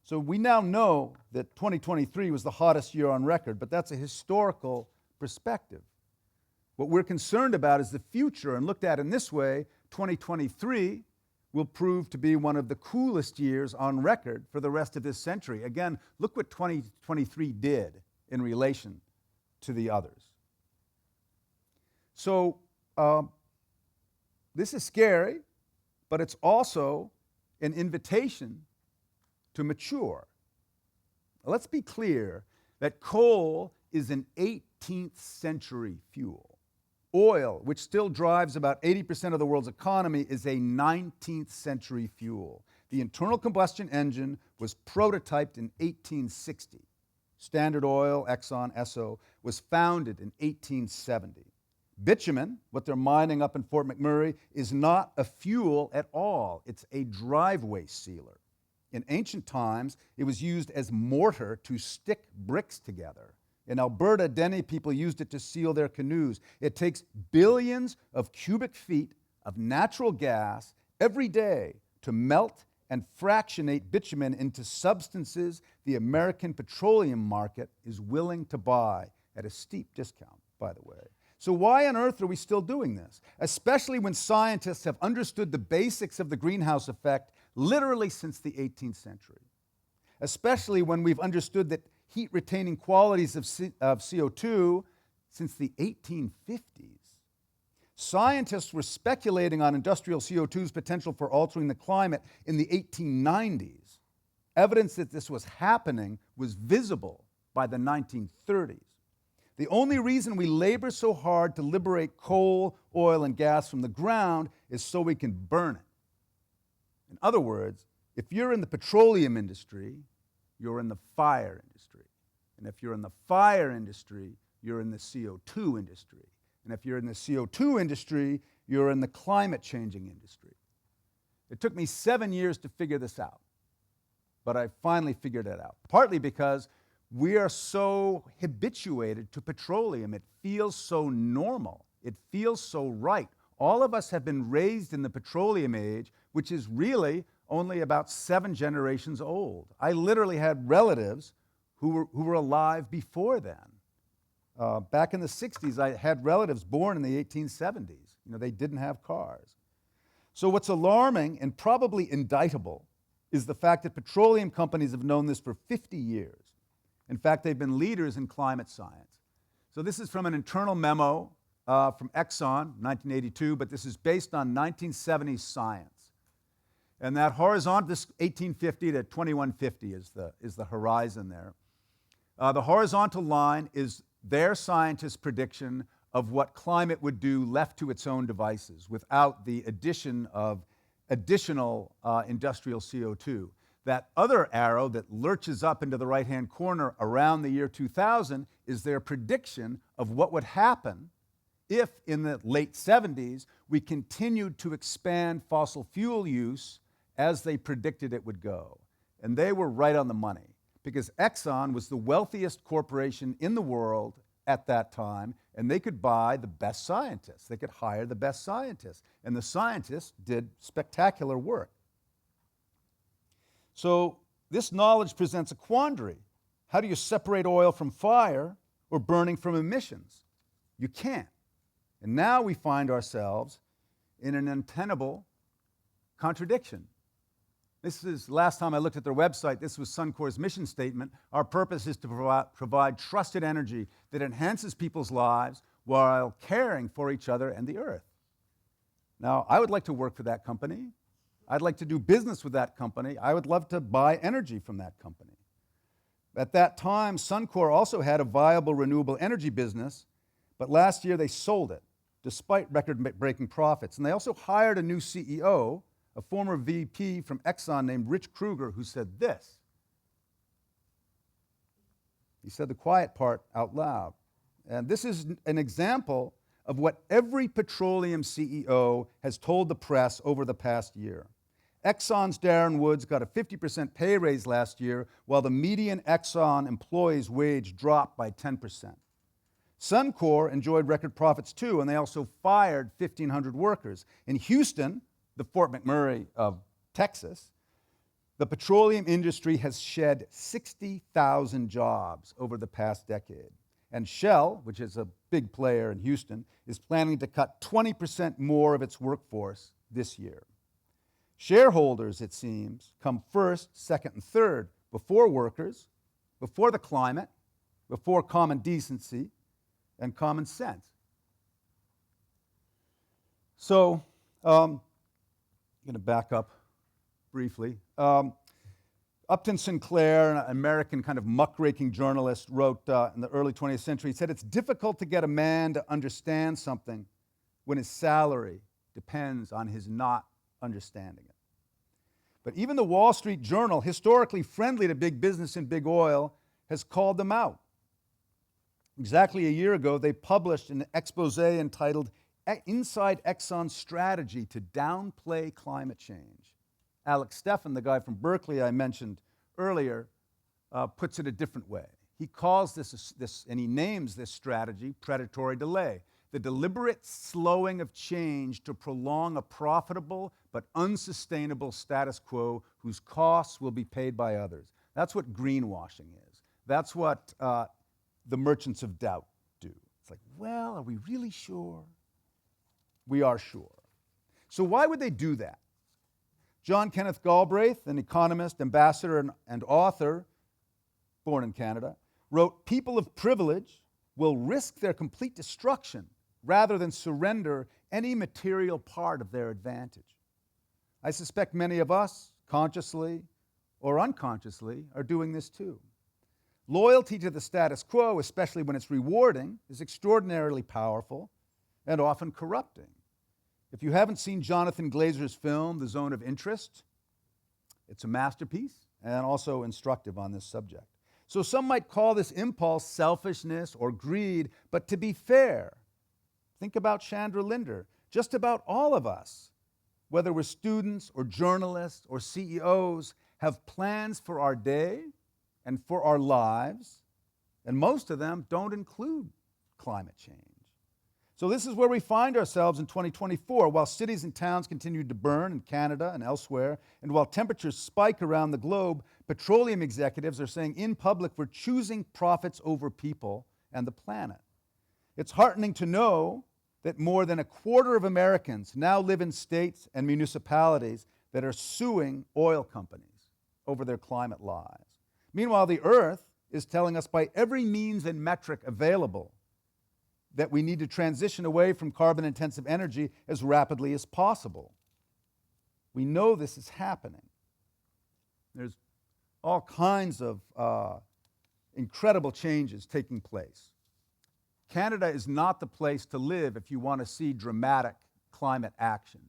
So we now know that 2023 was the hottest year on record, but that's a historical perspective. What we're concerned about is the future, and looked at in this way, 2023 will prove to be one of the coolest years on record for the rest of this century. Again, look what 2023 did in relation to the others. So this is scary, but it's also an invitation to mature. Let's be clear that coal is an 18th century fuel. Oil, which still drives about 80% of the world's economy, is a 19th century fuel. The internal combustion engine was prototyped in 1860. Standard Oil, Exxon, Esso, was founded in 1870. Bitumen, what they're mining up in Fort McMurray, is not a fuel at all. It's a driveway sealer. In ancient times, it was used as mortar to stick bricks together. In Alberta, Dene people used it to seal their canoes. It takes billions of cubic feet of natural gas every day to melt and fractionate bitumen into substances the American petroleum market is willing to buy at a steep discount, by the way. So why on earth are we still doing this? Especially when scientists have understood the basics of the greenhouse effect literally since the 18th century. Especially when we've understood that heat-retaining qualities of CO2 since the 1850s. Scientists were speculating on industrial CO2's potential for altering the climate in the 1890s. Evidence that this was happening was visible by the 1930s. The only reason we labor so hard to liberate coal, oil, and gas from the ground is so we can burn it. In other words, if you're in the petroleum industry, you're in the fire industry. And if you're in the fire industry, you're in the CO2 industry. And if you're in the CO2 industry, you're in the climate changing industry. It took me 7 years to figure this out, but I finally figured it out. Partly because we are so habituated to petroleum. It feels so normal. It feels so right. All of us have been raised in the petroleum age, which is really only about 7 generations old. I literally had relatives who were alive before then. Back in the 60s, I had relatives born in the 1870s. They didn't have cars. So what's alarming and probably indictable is the fact that petroleum companies have known this for 50 years. In fact, they've been leaders in climate science. So this is from an internal memo from Exxon, 1982, but this is based on 1970s science. And that horizontal, this 1850 to 2150 is the horizon there. The horizontal line is their scientists' prediction of what climate would do left to its own devices without the addition of additional industrial CO2. That other arrow that lurches up into the right-hand corner around the year 2000 is their prediction of what would happen if, in the late 70s, we continued to expand fossil fuel use as they predicted it would go. And they were right on the money, because Exxon was the wealthiest corporation in the world at that time, and they could buy the best scientists. They could hire the best scientists, and the scientists did spectacular work. So this knowledge presents a quandary. How do you separate oil from fire or burning from emissions? You can't. And now we find ourselves in an untenable contradiction. This is, last time I looked at their website, this was Suncor's mission statement. Our purpose is to provide trusted energy that enhances people's lives while caring for each other and the earth. Now, I would like to work for that company. I'd like to do business with that company. I would love to buy energy from that company. At that time, Suncor also had a viable renewable energy business, but last year they sold it, despite record-breaking profits. And they also hired a new CEO, a former VP from Exxon named Rich Kruger, who said this. He said the quiet part out loud. And this is an example of what every petroleum CEO has told the press over the past year. Exxon's Darren Woods got a 50% pay raise last year, while the median Exxon employee's wage dropped by 10%. Suncor enjoyed record profits too, and they also fired 1,500 workers. In Houston, the Fort McMurray of Texas, the petroleum industry has shed 60,000 jobs over the past decade. And Shell, which is a big player in Houston, is planning to cut 20% more of its workforce this year. Shareholders, it seems, come first, second, and third, before workers, before the climate, before common decency, and common sense. So, I'm going to back up briefly. Upton Sinclair, an American kind of muckraking journalist, wrote in the early 20th century, he said, "It's difficult to get a man to understand something when his salary depends on his not understanding it." But even the Wall Street Journal, historically friendly to big business and big oil, has called them out. Exactly a year ago, they published an expose entitled "Inside Exxon's Strategy to Downplay Climate Change." Alex Steffen, the guy from Berkeley I mentioned earlier, puts it a different way. He calls this, and he names this strategy predatory delay, the deliberate slowing of change to prolong a profitable but unsustainable status quo whose costs will be paid by others. That's what greenwashing is. That's what the merchants of doubt do. It's like, well, are we really sure? We are sure. So why would they do that? John Kenneth Galbraith, an economist, ambassador, and author, born in Canada, wrote, "People of privilege will risk their complete destruction rather than surrender any material part of their advantage." I suspect many of us, consciously or unconsciously, are doing this too. Loyalty to the status quo, especially when it's rewarding, is extraordinarily powerful and often corrupting. If you haven't seen Jonathan Glazer's film, The Zone of Interest, it's a masterpiece and also instructive on this subject. So some might call this impulse selfishness or greed, but to be fair, think about Chandra Linder. Just about all of us, whether we're students or journalists or CEOs, have plans for our day and for our lives, and most of them don't include climate change. So this is where we find ourselves in 2024, while cities and towns continue to burn in Canada and elsewhere, and while temperatures spike around the globe, petroleum executives are saying in public we're choosing profits over people and the planet. It's heartening to know that more than a quarter of Americans now live in states and municipalities that are suing oil companies over their climate lies. Meanwhile, the Earth is telling us by every means and metric available that we need to transition away from carbon-intensive energy as rapidly as possible. We know this is happening. There's all kinds of incredible changes taking place. Canada is not the place to live if you want to see dramatic climate action.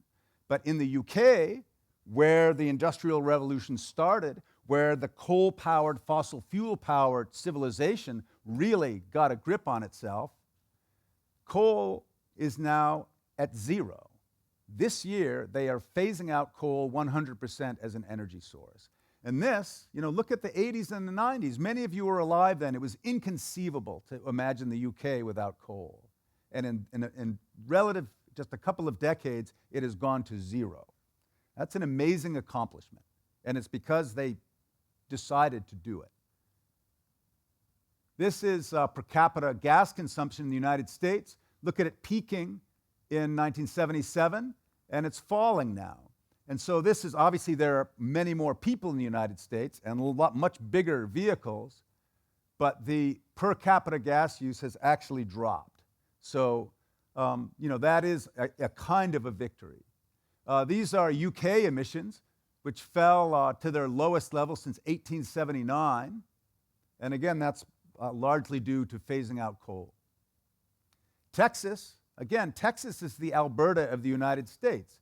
But in the UK, where the Industrial Revolution started, where the coal-powered, fossil fuel-powered civilization really got a grip on itself, coal is now at zero. This year, they are phasing out coal 100% as an energy source. And this, look at the 80s and the 90s. Many of you were alive then. It was inconceivable to imagine the UK without coal. And in relative, just a couple of decades, it has gone to zero. That's an amazing accomplishment. And it's because they decided to do it. This is per capita gas consumption in the United States. Look at it peaking in 1977, and it's falling now. And so this is, obviously there are many more people in the United States and much bigger vehicles, but the per capita gas use has actually dropped. So, that is a kind of a victory. These are UK emissions, which fell to their lowest level since 1879. And again, that's largely due to phasing out coal. Texas is the Alberta of the United States.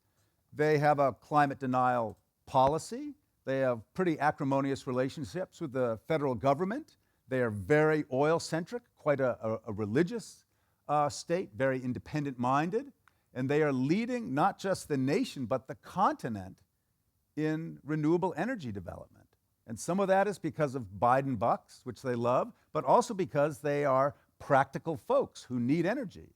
They have a climate denial policy. They have pretty acrimonious relationships with the federal government. They are very oil-centric, quite a religious state, very independent-minded. And they are leading not just the nation, but the continent in renewable energy development. And some of that is because of Biden bucks, which they love, but also because they are practical folks who need energy,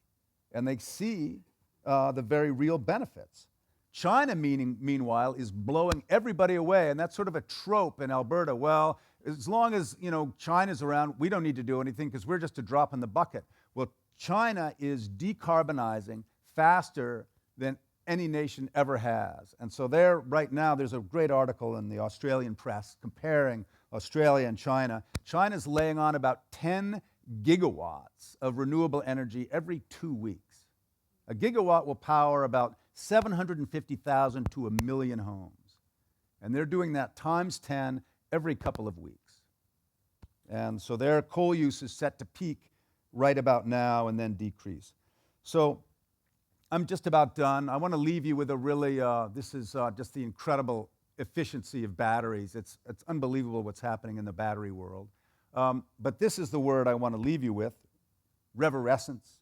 and they see the very real benefits. China, meanwhile, is blowing everybody away, and that's sort of a trope in Alberta. Well, as long as China's around, we don't need to do anything because we're just a drop in the bucket. Well, China is decarbonizing faster than any nation ever has. And so right now, there's a great article in the Australian press comparing Australia and China. China's laying on about 10 gigawatts of renewable energy every 2 weeks. A gigawatt will power about 750,000 to 1 million homes. And they're doing that times 10 every couple of weeks. And so their coal use is set to peak right about now and then decrease. So I'm just about done. I want to leave you with a really, this is just the incredible efficiency of batteries. It's unbelievable what's happening in the battery world. But this is the word I want to leave you with, revirescence.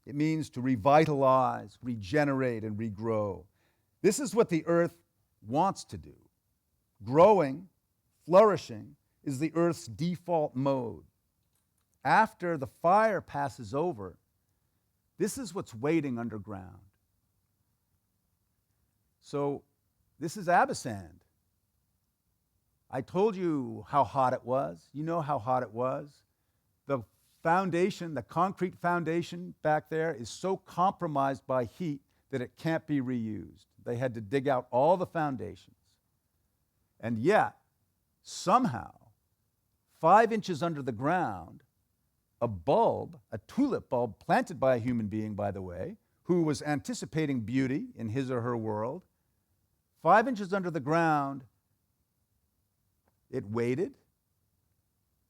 It means to revitalize, regenerate, and regrow. This is what the earth wants to do. Growing, flourishing, is the earth's default mode. After the fire passes over, this is what's waiting underground. So this is Abysand. I told you how hot it was. You know how hot it was. The foundation, the concrete foundation back there is so compromised by heat that it can't be reused. They had to dig out all the foundations. And yet, somehow, 5 inches under the ground, a bulb, a tulip bulb planted by a human being, by the way, who was anticipating beauty in his or her world, 5 inches under the ground, it waited,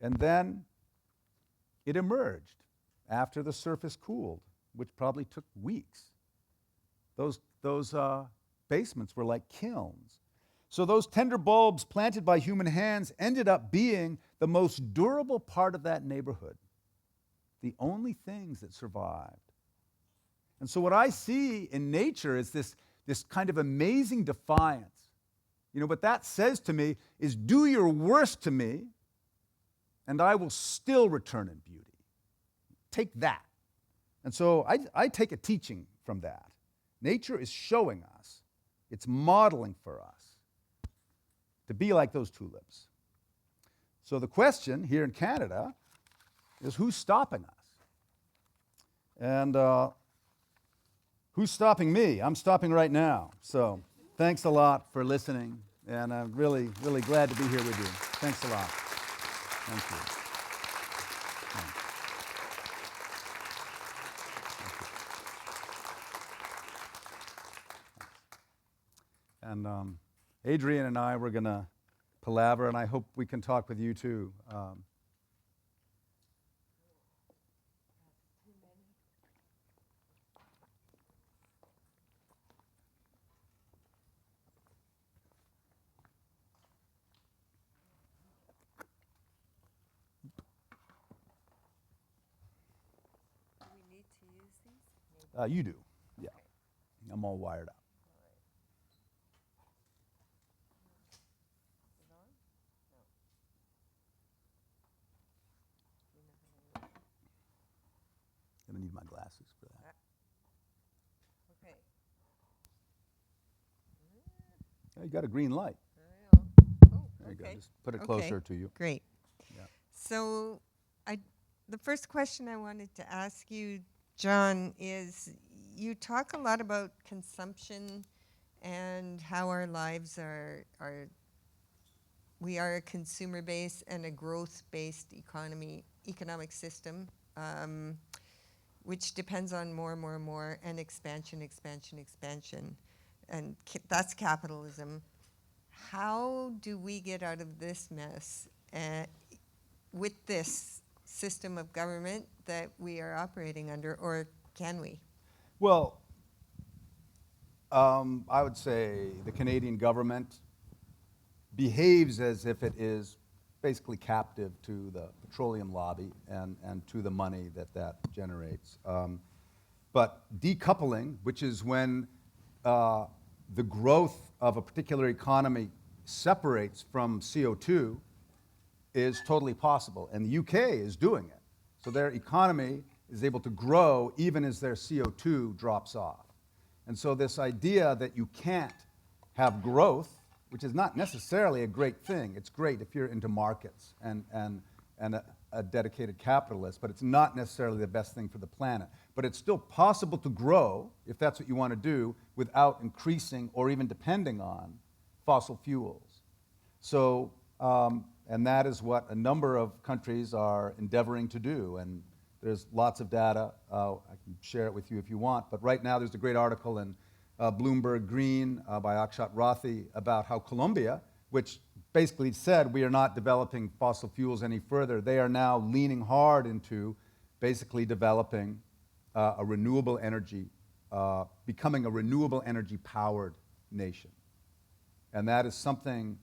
and then it emerged after the surface cooled, which probably took weeks. Those basements were like kilns. So those tender bulbs planted by human hands ended up being the most durable part of that neighborhood, the only things that survived. And so what I see in nature is this kind of amazing defiance. What that says to me is, do your worst to me, and I will still return in beauty. Take that. And so I take a teaching from that. Nature is showing us, it's modeling for us to be like those tulips. So the question here in Canada is, who's stopping us? And who's stopping me? I'm stopping right now. So thanks a lot for listening, and I'm really, really glad to be here with you. Thanks a lot. Thank you. And Adrienne and I were going to palaver, and I hope we can talk with you too. Do we need to use these? You do, yeah. I'm all wired up. Gonna need my glasses for that. Okay. Oh, you got a green light. Oh, There you okay. go. Just put it Okay. closer to you. Great. Yeah. So the first question I wanted to ask you, John, is you talk a lot about consumption and how our lives we are a consumer-based and a growth-based economic system, which depends on more, and expansion. And that's capitalism. How do we get out of this mess with this system of government that we are operating under, or can we? Well, I would say the Canadian government behaves as if it is basically captive to the petroleum lobby and to the money that generates. But decoupling, which is when the growth of a particular economy separates from CO2 is totally possible. And the UK is doing it. So their economy is able to grow even as their CO2 drops off. And so this idea that you can't have growth, which is not necessarily a great thing. It's great if you're into markets and a dedicated capitalist, but it's not necessarily the best thing for the planet. But it's still possible to grow, if that's what you want to do, without increasing or even depending on fossil fuels. So, and that is what a number of countries are endeavoring to do. And there's lots of data. I can share it with you if you want. But right now there's a great article in Bloomberg Green by Akshat Rathi about how Colombia, which basically said we are not developing fossil fuels any further, they are now leaning hard into basically developing a renewable energy, becoming a renewable energy powered nation. And that is something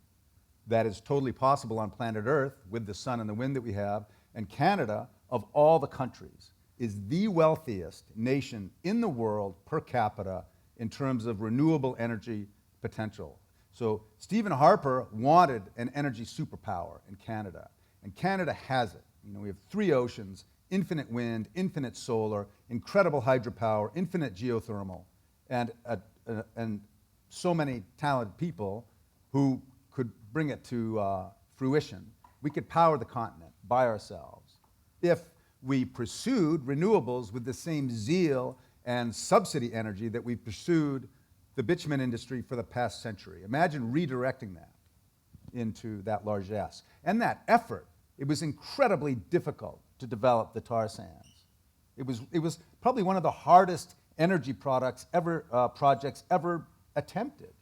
that is totally possible on planet Earth with the sun and the wind that we have. And Canada, of all the countries, is the wealthiest nation in the world per capita in terms of renewable energy potential. So Stephen Harper wanted an energy superpower in Canada, and Canada has it. You know, we have 3 oceans, infinite wind, infinite solar, incredible hydropower, infinite geothermal, and so many talented people who could bring it to fruition. We could power the continent by ourselves if we pursued renewables with the same zeal and subsidy energy that we pursued the bitumen industry for the past century. Imagine redirecting that into that largesse. And that effort, it was incredibly difficult to develop the tar sands. It was probably one of the hardest energy projects ever attempted.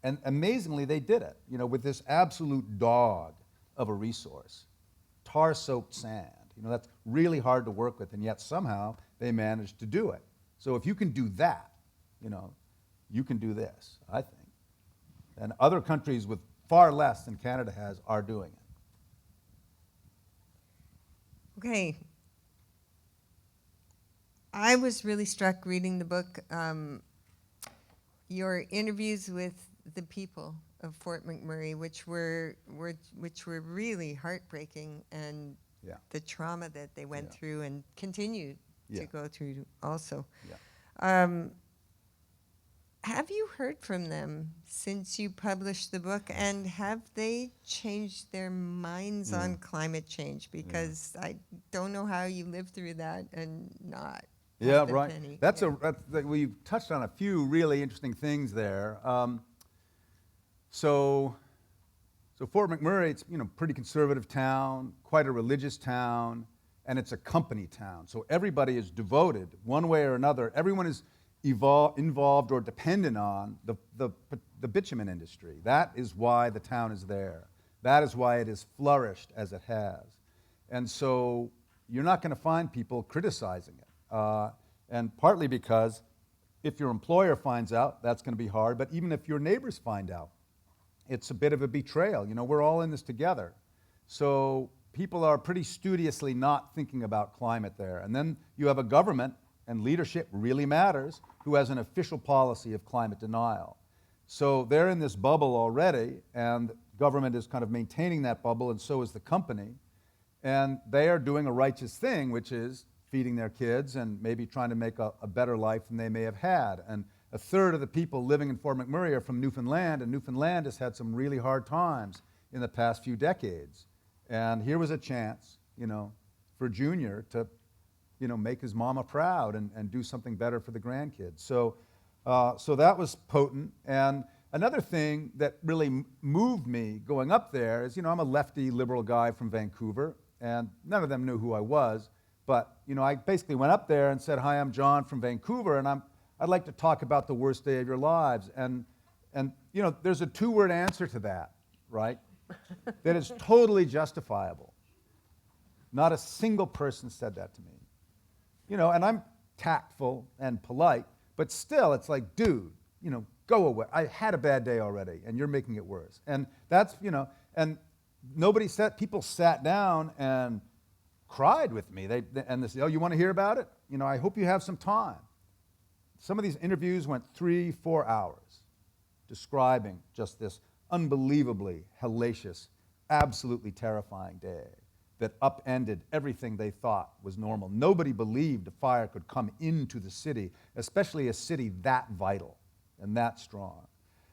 And amazingly, they did it, you know, with this absolute dog of a resource, tar-soaked sand. You know, that's really hard to work with, and yet somehow they managed to do it. So if you can do that, you know, you can do this, I think. And other countries with far less than Canada has are doing it. Okay. I was really struck reading the book, your interviews with the people of Fort McMurray, which were really heartbreaking, and Yeah. the trauma that they went Yeah. through and continue Yeah. to go through also. Yeah. Have you heard from them since you published the book, and have they changed their minds on climate change? Because I don't know how you lived through that and not. Yeah, the right. penny. We touched on a few really interesting things there. So Fort McMurray, it's, you know, pretty conservative town, quite a religious town, and it's a company town. So everybody is devoted, one way or another. Everyone is involved or dependent on the bitumen industry. That is why the town is there. That is why it has flourished as it has. And so you're not going to find people criticizing it. And partly because if your employer finds out, that's going to be hard. But even if your neighbors find out, it's a bit of a betrayal. You know, we're all in this together. So people are pretty studiously not thinking about climate there. And then you have a government, and leadership really matters, who has an official policy of climate denial. So they're in this bubble already, and government is kind of maintaining that bubble, and so is the company. And they are doing a righteous thing, which is feeding their kids and maybe trying to make a better life than they may have had. And a third of the people living in Fort McMurray are from Newfoundland, and Newfoundland has had some really hard times in the past few decades. And here was a chance, you know, for Junior to, you know, make his mama proud and do something better for the grandkids. So that was potent. And another thing that really moved me going up there is, you know, I'm a lefty liberal guy from Vancouver, and none of them knew who I was. But, you know, I basically went up there and said, "Hi, I'm John from Vancouver, and I'd like to talk about the worst day of your lives." And you know, there's a 2-word answer to that, right? That is totally justifiable. Not a single person said that to me. You know, and I'm tactful and polite, but still, it's like, dude, you know, go away. I had a bad day already, and you're making it worse. And that's, you know, and people sat down and cried with me. They said, "Oh, you want to hear about it? You know, I hope you have some time." Some of these interviews went 3-4 hours. describing just this unbelievably hellacious, absolutely terrifying day that upended everything they thought was normal. Nobody believed a fire could come into the city, especially a city that vital and that strong.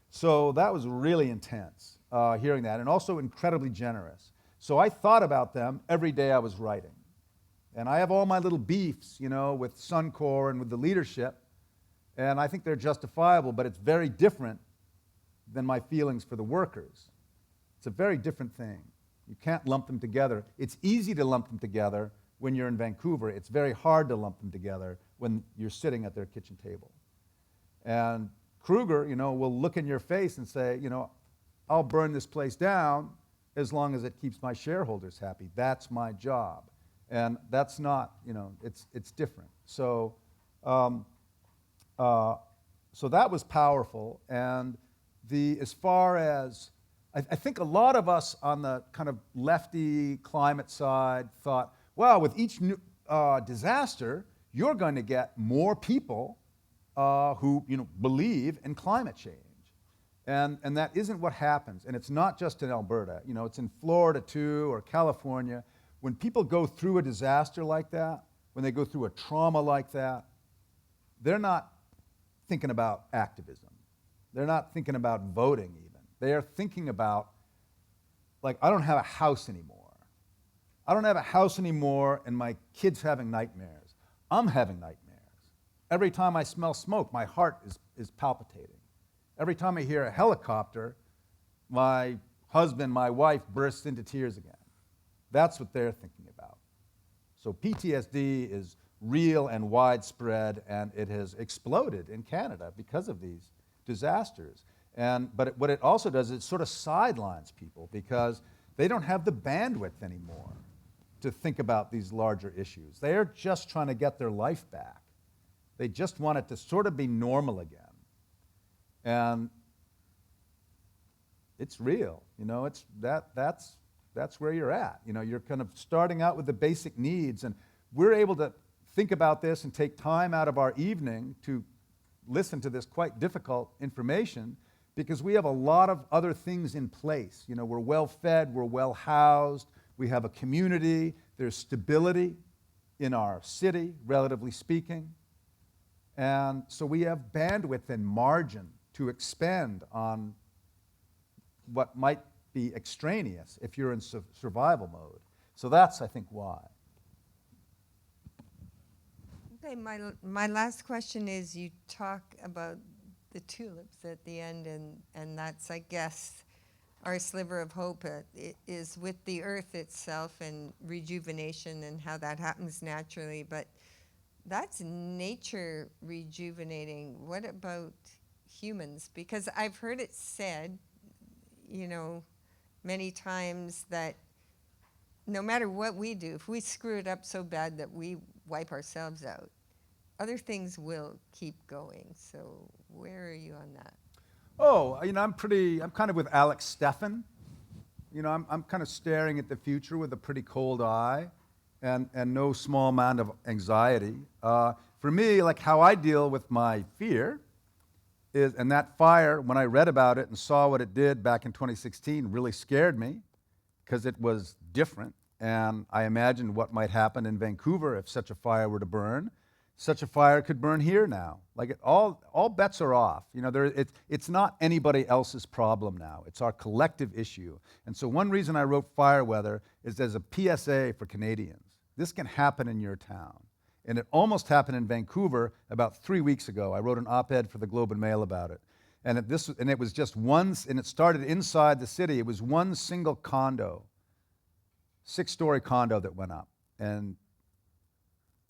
So that was really intense, hearing that, and also incredibly generous. So I thought about them every day I was writing. And I have all my little beefs, you know, with Suncor and with the leadership, and I think they're justifiable, but it's very different than my feelings for the workers. It's a very different thing. You can't lump them together. It's easy to lump them together when you're in Vancouver. It's very hard to lump them together when you're sitting at their kitchen table. And Kruger, you know, will look in your face and say, you know, I'll burn this place down as long as it keeps my shareholders happy. That's my job. And that's not, you know, it's different. So, so that was powerful. And as far as, I think a lot of us on the kind of lefty climate side thought, well, with each new disaster, you're going to get more people who, you know, believe in climate change. And that isn't what happens. And it's not just in Alberta. You know, it's in Florida too, or California. When people go through a disaster like that, when they go through a trauma like that, they're not thinking about activism. They're not thinking about voting even. They are thinking about, like, I don't have a house anymore. I don't have a house anymore, and my kid's having nightmares. I'm having nightmares. Every time I smell smoke, my heart is palpitating. Every time I hear a helicopter, my husband, my wife bursts into tears again. That's what they're thinking about. So PTSD is real and widespread, and it has exploded in Canada because of these disasters. But what it also does is it sort of sidelines people because they don't have the bandwidth anymore to think about these larger issues. They are just trying to get their life back. They just want it to sort of be normal again. And it's real, you know, that's where you're at. You know, you're kind of starting out with the basic needs, and we're able to think about this and take time out of our evening to listen to this quite difficult information because we have a lot of other things in place. You know, we're well fed, we're well housed, we have a community, there's stability in our city, relatively speaking. And so we have bandwidth and margin to expend on what might be extraneous if you're in survival mode. So that's, I think, why. Okay, my last question is, you talk about the tulips at the end, and that's, I guess, our sliver of hope is with the earth itself and rejuvenation and how that happens naturally, but that's nature rejuvenating. What about humans? Because I've heard it said, you know, many times that no matter what we do, if we screw it up so bad that we wipe ourselves out, other things will keep going. So where are you on that? Oh, you know, I'm kind of with Alex Steffen. You know, I'm kind of staring at the future with a pretty cold eye and no small amount of anxiety. For me, like how I deal with my fear is, and that fire, when I read about it and saw what it did back in 2016, really scared me because it was different. And I imagined what might happen in Vancouver if such a fire were to burn. Such a fire could burn here now. Like all bets are off. You know, it's not anybody else's problem now. It's our collective issue. And so one reason I wrote Fire Weather is as a PSA for Canadians. This can happen in your town. And it almost happened in Vancouver about 3 weeks ago. I wrote an op-ed for the Globe and Mail about it. And it was just one, and it started inside the city. It was one single condo, 6-story condo that went up. And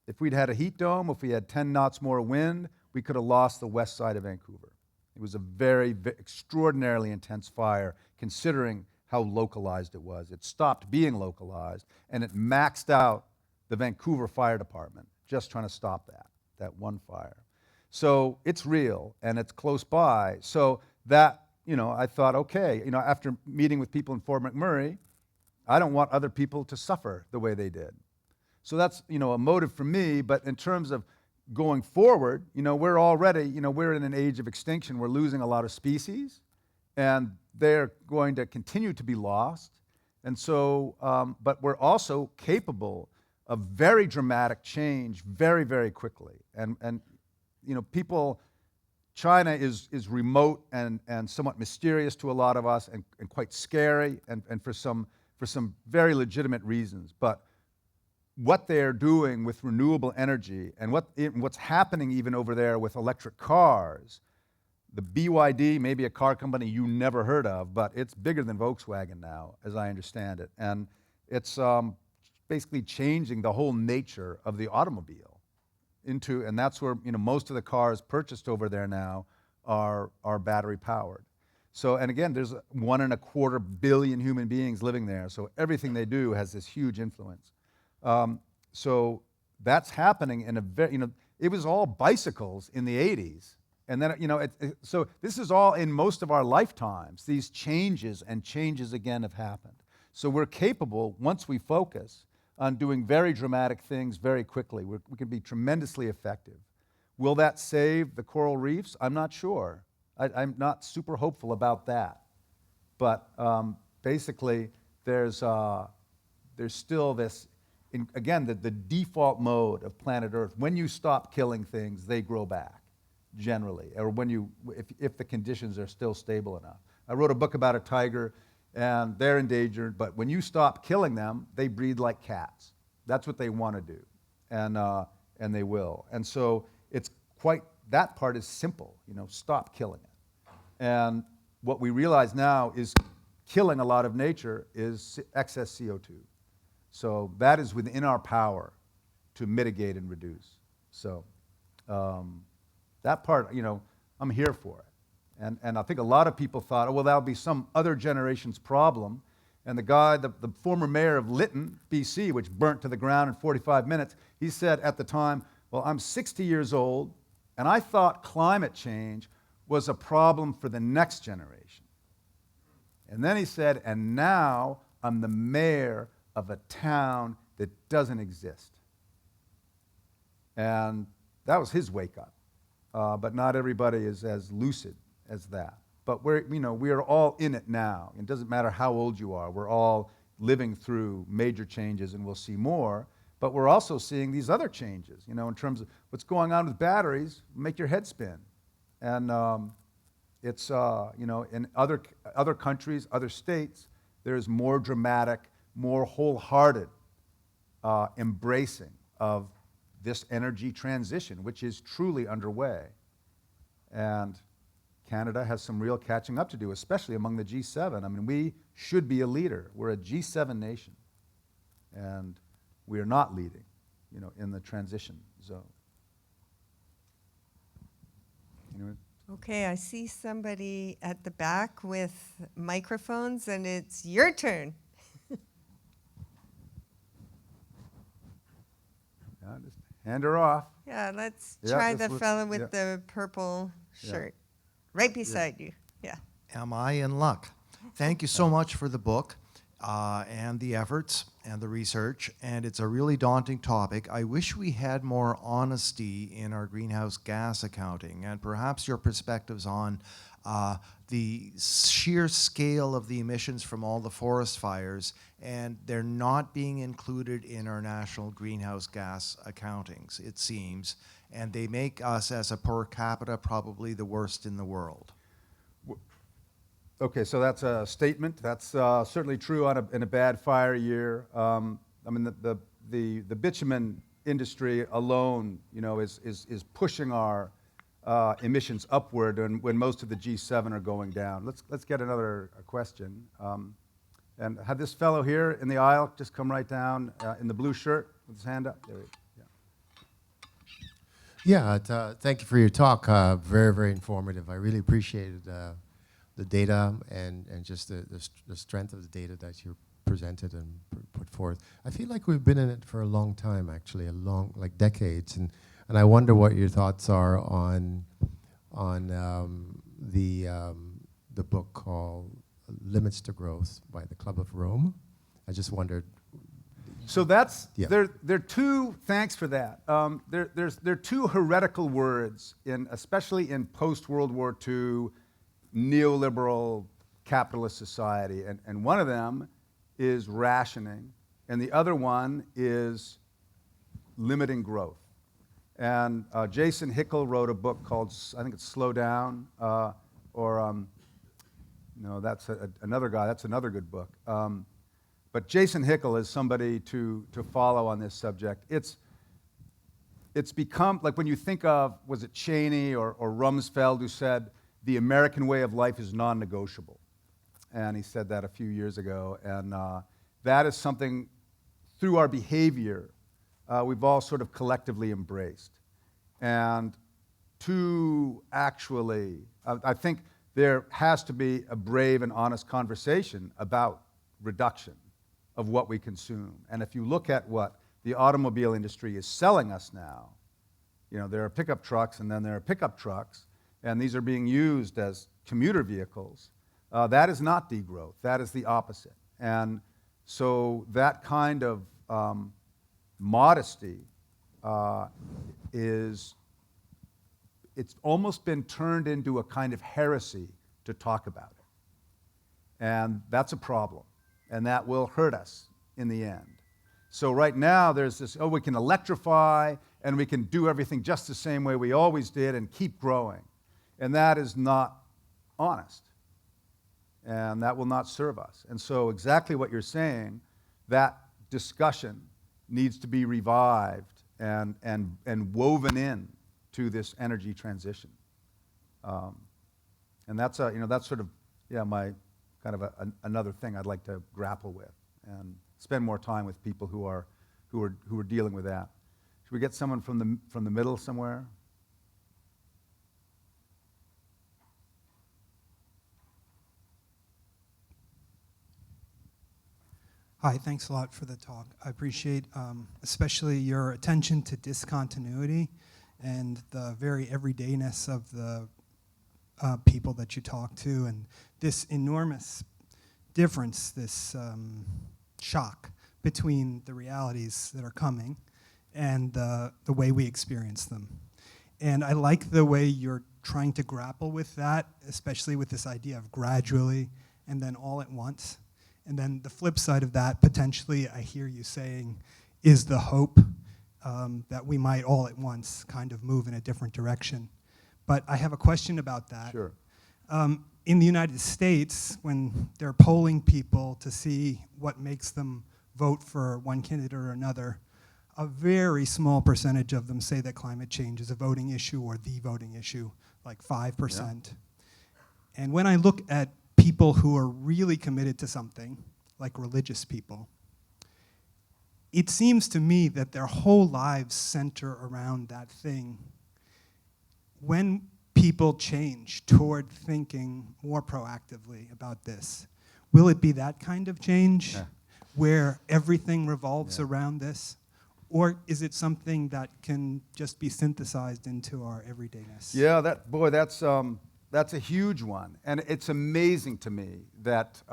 if we'd had a heat dome, if we had 10 knots more wind, we could have lost the west side of Vancouver. It was a very extraordinarily intense fire, considering how localized it was. It stopped being localized, and it maxed out the Vancouver Fire Department, just trying to stop that one fire. So it's real, and it's close by. So that, you know, I thought, okay, you know, after meeting with people in Fort McMurray, I don't want other people to suffer the way they did. So that's, you know, a motive for me, but in terms of going forward, we're already, we're in an age of extinction. We're losing a lot of species, and they're going to continue to be lost. And so, but we're also capable of very dramatic change very, very quickly. And people, China is remote and somewhat mysterious to a lot of us, and quite scary, and for some very legitimate reasons. But what they're doing with renewable energy, and what's happening even over there with electric cars, the BYD, maybe a car company you never heard of, but it's bigger than Volkswagen now, as I understand it. And it's basically changing the whole nature of the automobile and that's where most of the cars purchased over there now are battery powered. So, and again, there's 1.25 billion human beings living there, so everything they do has this huge influence. So that's happening in a very, it was all bicycles in the 80s. And then, so this is all in most of our lifetimes. These changes and changes again have happened. So we're capable, once we focus, on doing very dramatic things very quickly. We can be tremendously effective. Will that save the coral reefs? I'm not sure. I'm not super hopeful about that. But basically, there's still this, again, the default mode of planet Earth. When you stop killing things, they grow back, generally, or if the conditions are still stable enough. I wrote a book about a tiger, and they're endangered, but when you stop killing them, they breed like cats. That's what they want to do, and they will. And so that part is simple, stop killing it. And what we realize now is killing a lot of nature is excess CO2. So that is within our power to mitigate and reduce. So that part, I'm here for it. And I think a lot of people thought, oh, well, that'll be some other generation's problem. And the guy, the former mayor of Lytton, BC, which burnt to the ground in 45 minutes, he said at the time, well, I'm 60 years old, and I thought climate change was a problem for the next generation. And then he said, and now I'm the mayor of a town that doesn't exist. And that was his wake up. But not everybody is as lucid as that. But we are all in it now. It doesn't matter how old you are. We're all living through major changes, and we'll see more. But we're also seeing these other changes, in terms of what's going on with batteries, make your head spin. And it's, in other countries, other states, there's more dramatic, more wholehearted embracing of this energy transition, which is truly underway. And Canada has some real catching up to do, especially among the G7. I mean, we should be a leader. We're a G7 nation, and we are not leading, in the transition zone. Anyway. Okay, I see somebody at the back with microphones, and it's your turn. Yeah, just hand her off. Yeah, let's Yeah, try this the was- fellow with yeah. the purple shirt. Right beside you. Yeah. Am I in luck? Thank you so much for the book and the efforts and the research, and it's a really daunting topic. I wish we had more honesty in our greenhouse gas accounting, and perhaps your perspectives on the sheer scale of the emissions from all the forest fires, and they're not being included in our national greenhouse gas accountings, it seems, and they make us as a per capita probably the worst in the world. Okay, so that's a statement. That's certainly true in a bad fire year. I mean, the bitumen industry alone, is pushing our emissions upward, and when most of the G7 are going down. Let's get another question. And have this fellow here in the aisle just come right down in the blue shirt with his hand up. There he is. Yeah, thank you for your talk. Very, very informative. I really appreciated the data and just the strength of the data that you presented and put forth. I feel like we've been in it for a long time, actually, like decades. And I wonder what your thoughts are on the book called Limits to Growth by the Club of Rome. I just wondered, So that's, Yeah. there are two, thanks for that. There are two heretical words, especially in post-World War II neoliberal capitalist society. And one of them is rationing, and the other one is limiting growth. And Jason Hickel wrote a book called, I think it's Slow Down, no, that's another guy, that's another good book. But Jason Hickel is somebody to follow on this subject. It's become, like when you think of, was it Cheney or Rumsfeld who said, the American way of life is non-negotiable. And he said that a few years ago. And that is something, through our behavior, we've all sort of collectively embraced. And to actually, I think there has to be a brave and honest conversation about reduction of what we consume. And if you look at what the automobile industry is selling us now, you know, there are pickup trucks and then there are pickup trucks, and these are being used as commuter vehicles. That is not degrowth, that is the opposite. And so that kind of modesty it's almost been turned into a kind of heresy to talk about it. And that's a problem, and that will hurt us in the end. So right now there's this, oh, we can electrify and we can do everything just the same way we always did and keep growing. And that is not honest. And that will not serve us. And so exactly what you're saying, that discussion needs to be revived and woven in to this energy transition. And that's that's sort of, my kind of another thing I'd like to grapple with and spend more time with people who are dealing with that. Should we get someone from the middle somewhere? Hi, thanks a lot for the talk. I appreciate especially your attention to discontinuity and the very everydayness of the people that you talk to, and this enormous difference, this shock between the realities that are coming and the way we experience them. And I like the way you're trying to grapple with that, especially with this idea of gradually and then all at once. And then the flip side of that, potentially, I hear you saying, is the hope that we might all at once kind of move in a different direction. But I have a question about that. Sure. In the United States, when they're polling people to see what makes them vote for one candidate or another, a very small percentage of them say that climate change is a voting issue or the voting issue, like 5%. Yeah. And when I look at people who are really committed to something, like religious people, it seems to me that their whole lives center around that thing. When people change toward thinking more proactively about this, will it be that kind of change where everything revolves around this? Or is it something that can just be synthesized into our everydayness? Yeah, that's a huge one, and it's amazing to me that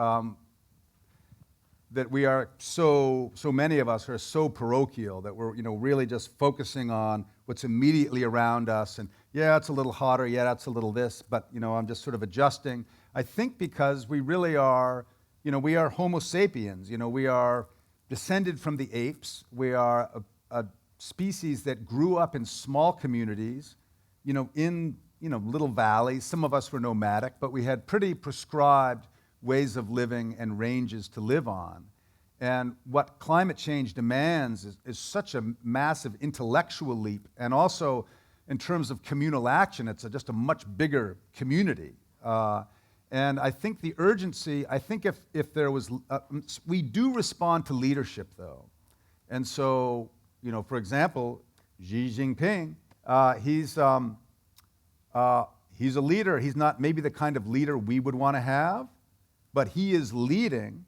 that we are so many of us are so parochial that we're really just focusing on what's immediately around us, and it's a little hotter, that's a little this, but I'm just sort of adjusting. I think because we really are, we are Homo sapiens. We are descended from the apes. We are a species that grew up in small communities, in little valleys. Some of us were nomadic, but we had pretty prescribed ways of living and ranges to live on. And what climate change demands is such a massive intellectual leap, and also in terms of communal action, it's just a much bigger community. And I think the urgency, if there was, we do respond to leadership though. And so, for example, Xi Jinping, he's a leader. He's not maybe the kind of leader we would want to have, but he is leading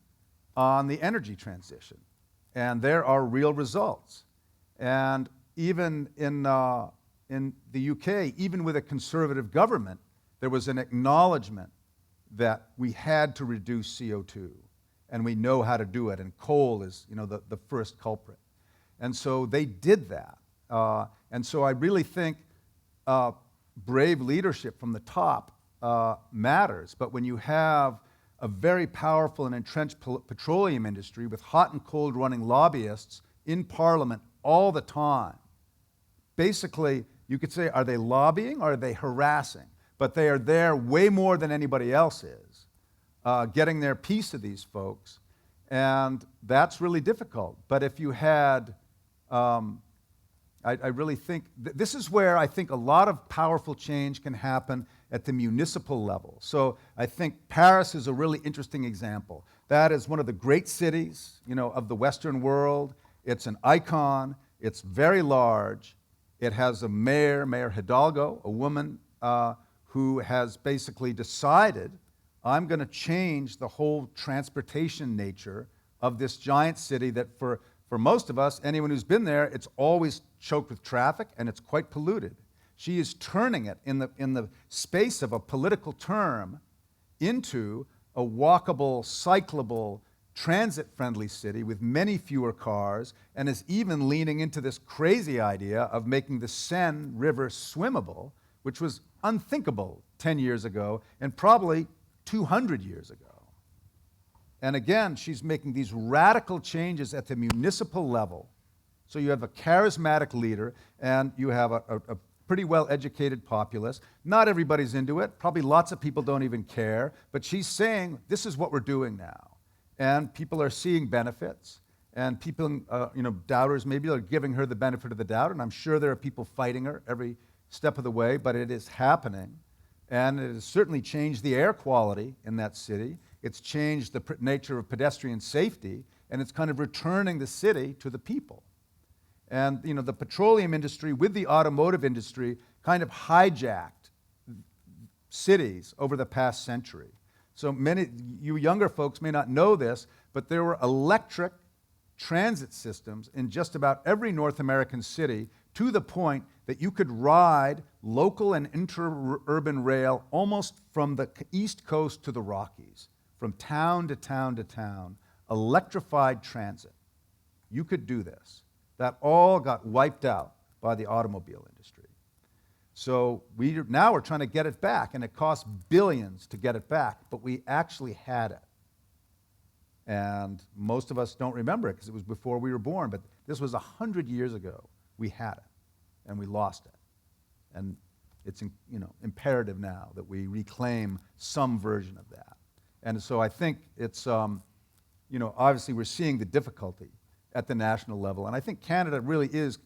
on the energy transition. And there are real results. And even in the UK, even with a conservative government, there was an acknowledgement that we had to reduce CO2. and we know how to do it, and coal is, the first culprit. And so they did that. And so I really think brave leadership from the top matters. But when you have a very powerful and entrenched petroleum industry with hot and cold running lobbyists in Parliament all the time, basically, you could say, are they lobbying or are they harassing? But they are there way more than anybody else is, getting their piece of these folks. And that's really difficult. But if you had, I really think, this is where I think a lot of powerful change can happen at the municipal level. So I think Paris is a really interesting example. That is one of the great cities, of the Western world. It's an icon. It's very large. It has a mayor, Mayor Hidalgo, a woman who has basically decided, I'm going to change the whole transportation nature of this giant city that for most of us, anyone who's been there, it's always choked with traffic and it's quite polluted. She is turning it in the space of a political term into a walkable, cyclable, transit-friendly city with many fewer cars, and is even leaning into this crazy idea of making the Seine River swimmable, which was unthinkable 10 years ago and probably 200 years ago. And again, she's making these radical changes at the municipal level. So you have a charismatic leader, and you have a pretty well-educated populace. Not everybody's into it. Probably lots of people don't even care. But she's saying, this is what we're doing now. And people are seeing benefits. And people, doubters maybe are giving her the benefit of the doubt. And I'm sure there are people fighting her every step of the way. But it is happening. And it has certainly changed the air quality in that city. It's changed the nature of pedestrian safety. And it's kind of returning the city to the people. And the petroleum industry with the automotive industry kind of hijacked cities over the past century. So many, you younger folks may not know this, but there were electric transit systems in just about every North American city, to the point that you could ride local and interurban rail almost from the East Coast to the Rockies, from town to town to town, electrified transit. You could do this. That all got wiped out by the automobile industry. So now we're trying to get it back, and it costs billions to get it back, but we actually had it. And most of us don't remember it because it was before we were born, but this was 100 years ago. We had it, and we lost it. And it's imperative now that we reclaim some version of that. And so I think it's, obviously we're seeing the difficulty at the national level. And I think Canada really is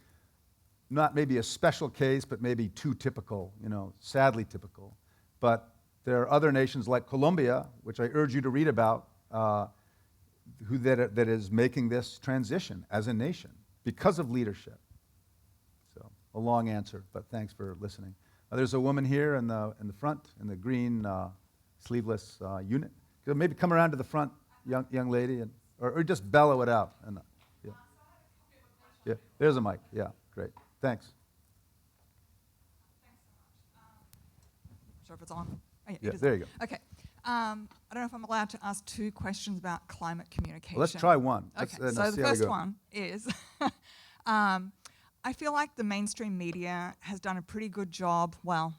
not maybe a special case, but maybe too typical, sadly typical. But there are other nations like Colombia, which I urge you to read about, that is making this transition as a nation because of leadership. So a long answer, but thanks for listening. There's a woman here in the front, in the green sleeveless unit. Maybe come around to the front, young lady, or just bellow it out. Yeah, there's a mic. Yeah, great. Thanks. Sure if it's on. Oh, Yeah, it is there on. you go. Okay. I don't know if I'm allowed to ask two questions about climate communication. Well, let's try one. Okay, Let's so see the how we first go. one is, I feel like the mainstream media has done a pretty good job. Well,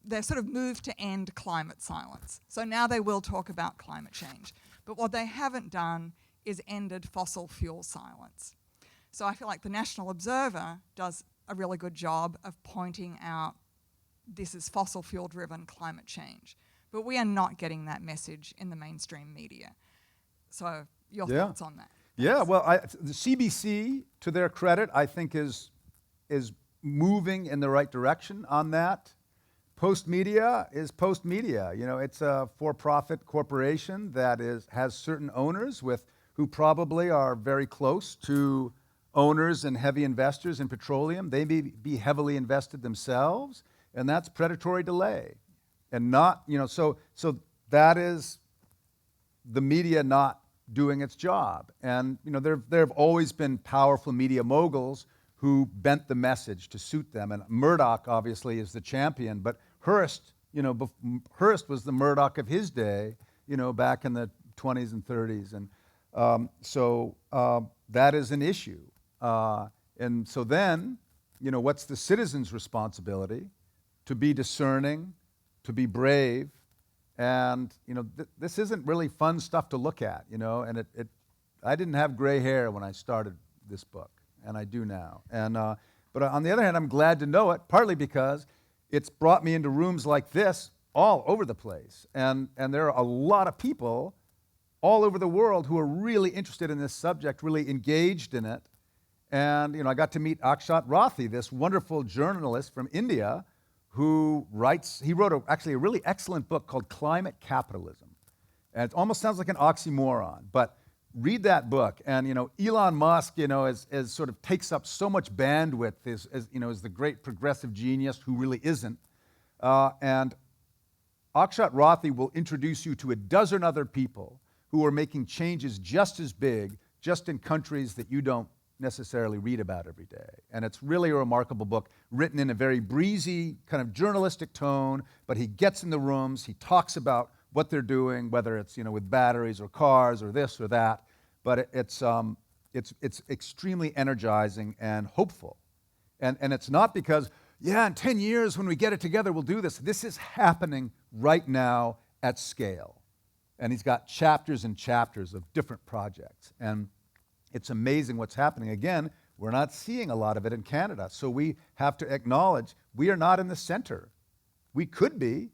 they've sort of moved to end climate silence. So now they will talk about climate change. But what they haven't done is ended fossil fuel silence. So I feel like the National Observer does a really good job of pointing out this is fossil fuel driven climate change. But we are not getting that message in the mainstream media. So your thoughts on that? Yeah, well, the CBC, to their credit, I think is moving in the right direction on that. Post Media is Post Media. It's a for-profit corporation that has certain owners who probably are very close to owners and heavy investors in petroleum. They may be heavily invested themselves, and that's predatory delay. And not, so that is the media not doing its job. And, there have always been powerful media moguls who bent the message to suit them. And Murdoch, obviously, is the champion. But Hearst, Hearst was the Murdoch of his day, back in the 20s and 30s. And so that is an issue. And so then, what's the citizen's responsibility? To be discerning, to be brave. And, this isn't really fun stuff to look at, and I didn't have gray hair when I started this book, and I do now. And, but on the other hand, I'm glad to know it, partly because it's brought me into rooms like this all over the place. And there are a lot of people all over the world who are really interested in this subject, really engaged in it. And, I got to meet Akshat Rathi, this wonderful journalist from India who wrote actually a really excellent book called Climate Capitalism. And it almost sounds like an oxymoron, but read that book. And, Elon Musk, as sort of takes up so much bandwidth as the great progressive genius who really isn't. And Akshat Rathi will introduce you to a dozen other people who are making changes just as big, just in countries that you don't necessarily read about every day. And it's really a remarkable book, written in a very breezy, kind of journalistic tone, but he gets in the rooms, he talks about what they're doing, whether it's, with batteries or cars or this or that, but it's extremely energizing and hopeful. And it's not because, in 10 years when we get it together, we'll do this. This is happening right now at scale. And he's got chapters and chapters of different projects. And it's amazing what's happening. Again, we're not seeing a lot of it in Canada. So we have to acknowledge we are not in the center. We could be,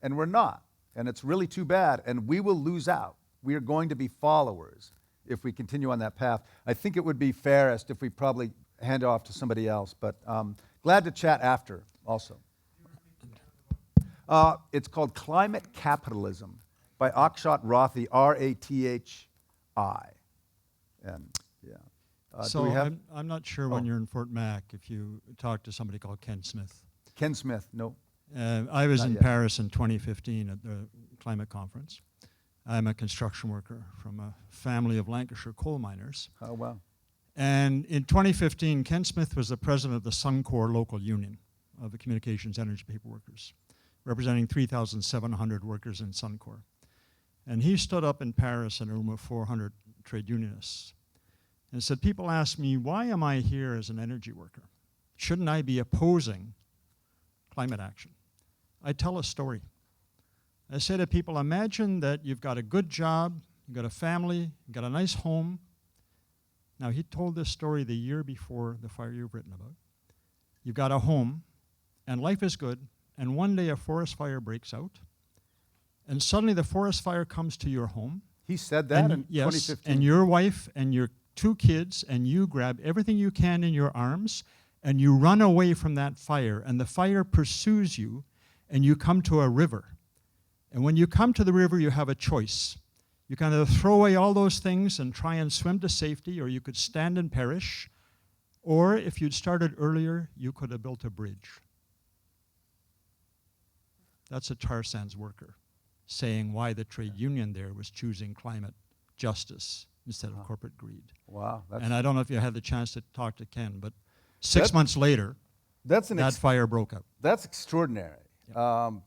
and we're not. And it's really too bad. And we will lose out. We are going to be followers if we continue on that path. I think it would be fairest if we probably hand it off to somebody else. But glad to chat after also. It's called Climate Capitalism by Akshat Rathi, R-A-T-H-I. And So do we have I'm not sure when you're in Fort Mac if you talk to somebody called Ken Smith. Ken Smith? No. I was Not in yet. Paris in 2015 at the climate conference. I'm a construction worker from a family of Lancashire coal miners. Oh, wow. And in 2015, Ken Smith was the president of the Suncor local union of the communications energy paper workers, representing 3,700 workers in Suncor. And he stood up in Paris in a room of 400 trade unionists and said, people ask me, why am I here as an energy worker? Shouldn't I be opposing climate action? I tell a story. I say to people, imagine that you've got a good job, you've got a family, you've got a nice home. Now, he told this story the year before the fire you've written about. You've got a home, and life is good, and one day a forest fire breaks out, and suddenly the forest fire comes to your home. He said that in Yes, 2015? and your wife and your 2 kids, and you grab everything you can in your arms, and you run away from that fire, and the fire pursues you, and you come to a river. And when you come to the river, you have a choice. You kind of throw away all those things and try and swim to safety, or you could stand and perish, or if you'd started earlier, you could have built a bridge. That's a tar sands worker saying why the trade union there was choosing climate justice instead of corporate greed. Wow. And I don't know if you had the chance to talk to Ken, but 6 months later, that fire broke out. That's extraordinary.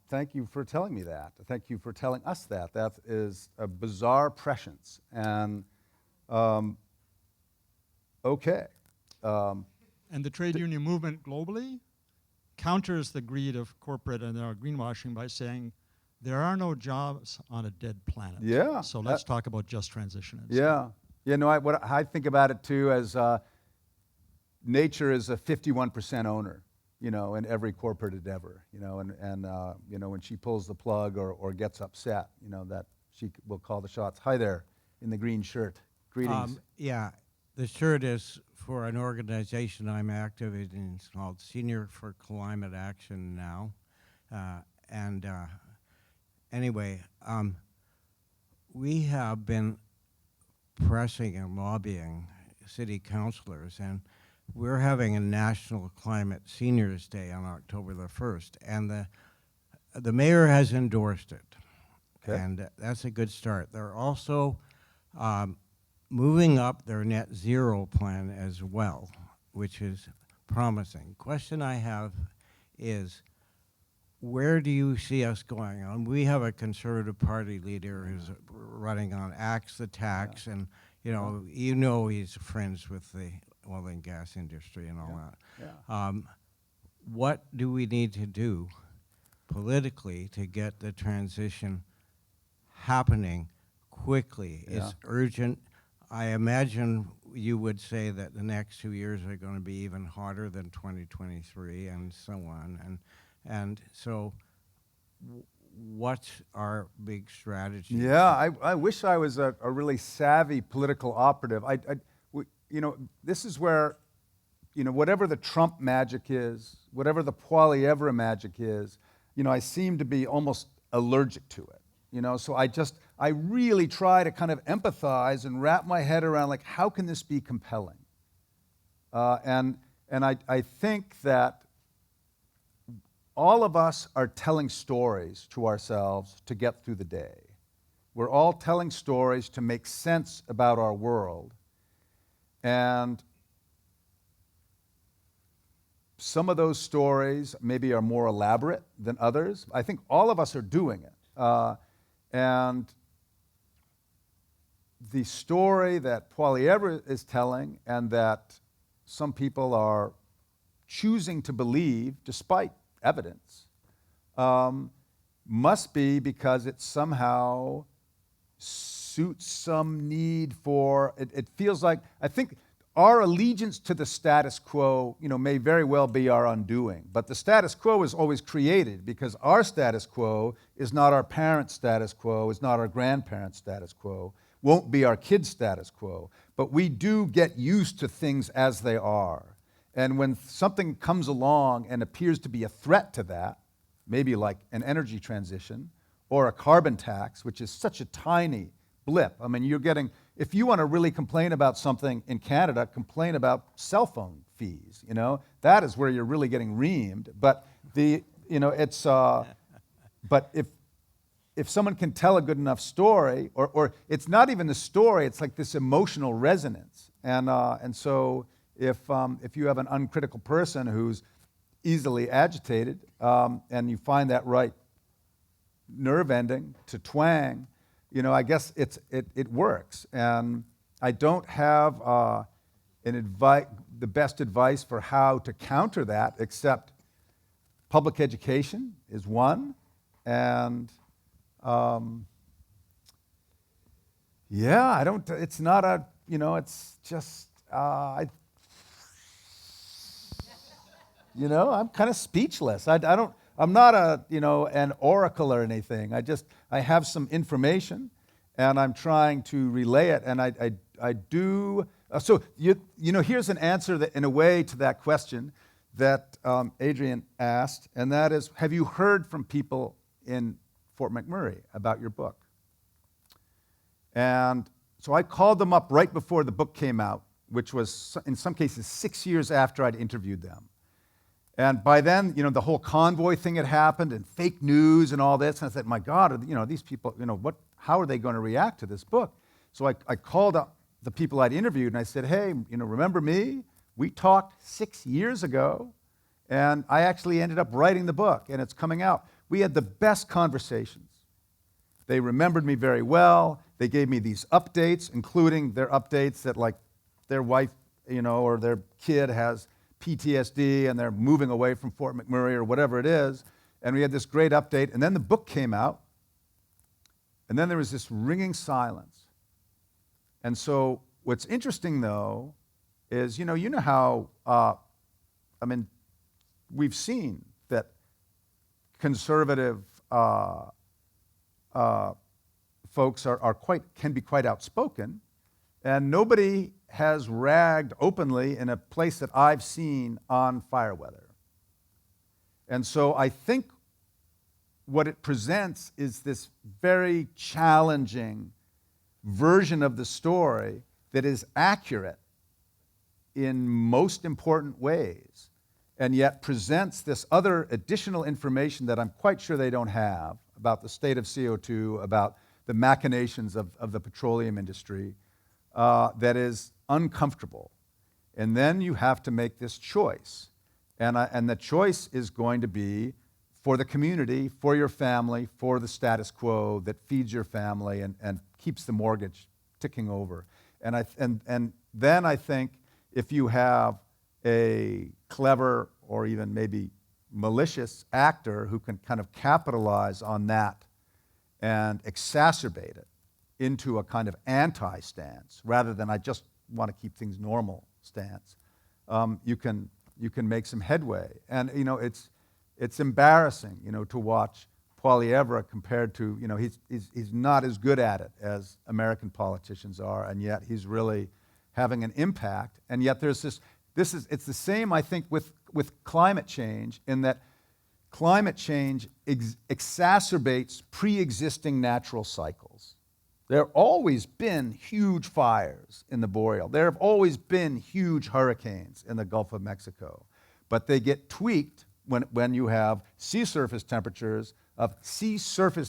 Thank you for telling me that. Thank you for telling us that. That is a bizarre prescience. And, okay. And the trade union movement globally counters the greed of corporate and greenwashing by saying there are no jobs on a dead planet. Yeah. So let's talk about just transition instead. Yeah. What I think about it too as nature is a 51% owner, in every corporate endeavor, and when she pulls the plug or gets upset, that she will call the shots. Hi there, in the green shirt. Greetings. Yeah, the shirt is for an organization I'm active in. It's called Senior for Climate Action now. Anyway, we have been pressing and lobbying city councilors, and we're having a National Climate Seniors Day on October the 1st, and the mayor has endorsed it. Okay. And that's a good start. They're also moving up their net zero plan as well, which is promising. Question I have is, where do you see us going on? We have a Conservative Party leader who's running on axe the tax, and you know he's friends with the oil and gas industry and all that. Yeah. What do we need to do politically to get the transition happening quickly? Yeah. It's urgent. I imagine you would say that the next 2 years are going to be even harder than 2023 and so on. And so what's our big strategy? Yeah, I wish I was a really savvy political operative. This is where, whatever the Trump magic is, whatever the Poilievre magic is, I seem to be almost allergic to it. So I really try to kind of empathize and wrap my head around, like, how can this be compelling? And I think that all of us are telling stories to ourselves to get through the day. We're all telling stories to make sense about our world. And some of those stories maybe are more elaborate than others. I think all of us are doing it. And the story that Poilievre is telling and that some people are choosing to believe, despite evidence, must be because it somehow suits some need for, it feels like, I think our allegiance to the status quo, may very well be our undoing. But the status quo is always created because our status quo is not our parents' status quo, is not our grandparents' status quo, won't be our kids' status quo. But we do get used to things as they are. And when something comes along and appears to be a threat to that, maybe like an energy transition or a carbon tax, which is such a tiny blip. I mean, if you want to really complain about something in Canada, complain about cell phone fees, that is where you're really getting reamed. But but if someone can tell a good enough story, or it's not even the story, it's like this emotional resonance. And so if you have an uncritical person who's easily agitated, and you find that right nerve ending to twang, I guess it works. And I don't have the best advice for how to counter that, except public education is one, and it's not a, it's just, I'm kind of speechless. I'm not an oracle or anything. I have some information, and I'm trying to relay it. And I do. So here's an answer that, in a way, to that question that Adrienne asked, and that is, have you heard from people in Fort McMurray about your book? And so I called them up right before the book came out, which was in some cases 6 years after I'd interviewed them. And by then, the whole convoy thing had happened and fake news and all this. And I said, my God, these people, how are they going to react to this book? So I called up the people I'd interviewed and I said, hey, remember me? We talked 6 years ago, and I actually ended up writing the book, and it's coming out. We had the best conversations. They remembered me very well. They gave me these updates, including their updates that, like, their wife, or their kid has PTSD and they're moving away from Fort McMurray or whatever it is. And we had this great update. And then the book came out. And then there was this ringing silence. And so what's interesting, though, is, how, we've seen that conservative folks can be quite outspoken. And nobody has ragged openly in a place that I've seen on fire weather. And so I think what it presents is this very challenging version of the story that is accurate in most important ways, and yet presents this other additional information that I'm quite sure they don't have about the state of CO2, about the machinations of the petroleum industry, that is uncomfortable. And then you have to make this choice. And the choice is going to be for the community, for your family, for the status quo that feeds your family and keeps the mortgage ticking over. And then I think if you have a clever or even maybe malicious actor who can kind of capitalize on that and exacerbate it into a kind of anti-stance rather than I just want to keep things normal stance, you can make some headway. And it's embarrassing, to watch Poilievre compared to, he's not as good at it as American politicians are, and yet he's really having an impact. And yet there's it's the same, I think, with climate change, in that climate change exacerbates pre-existing natural cycles. There have always been huge fires in the boreal. There have always been huge hurricanes in the Gulf of Mexico. But they get tweaked when you have sea surface temperatures of 37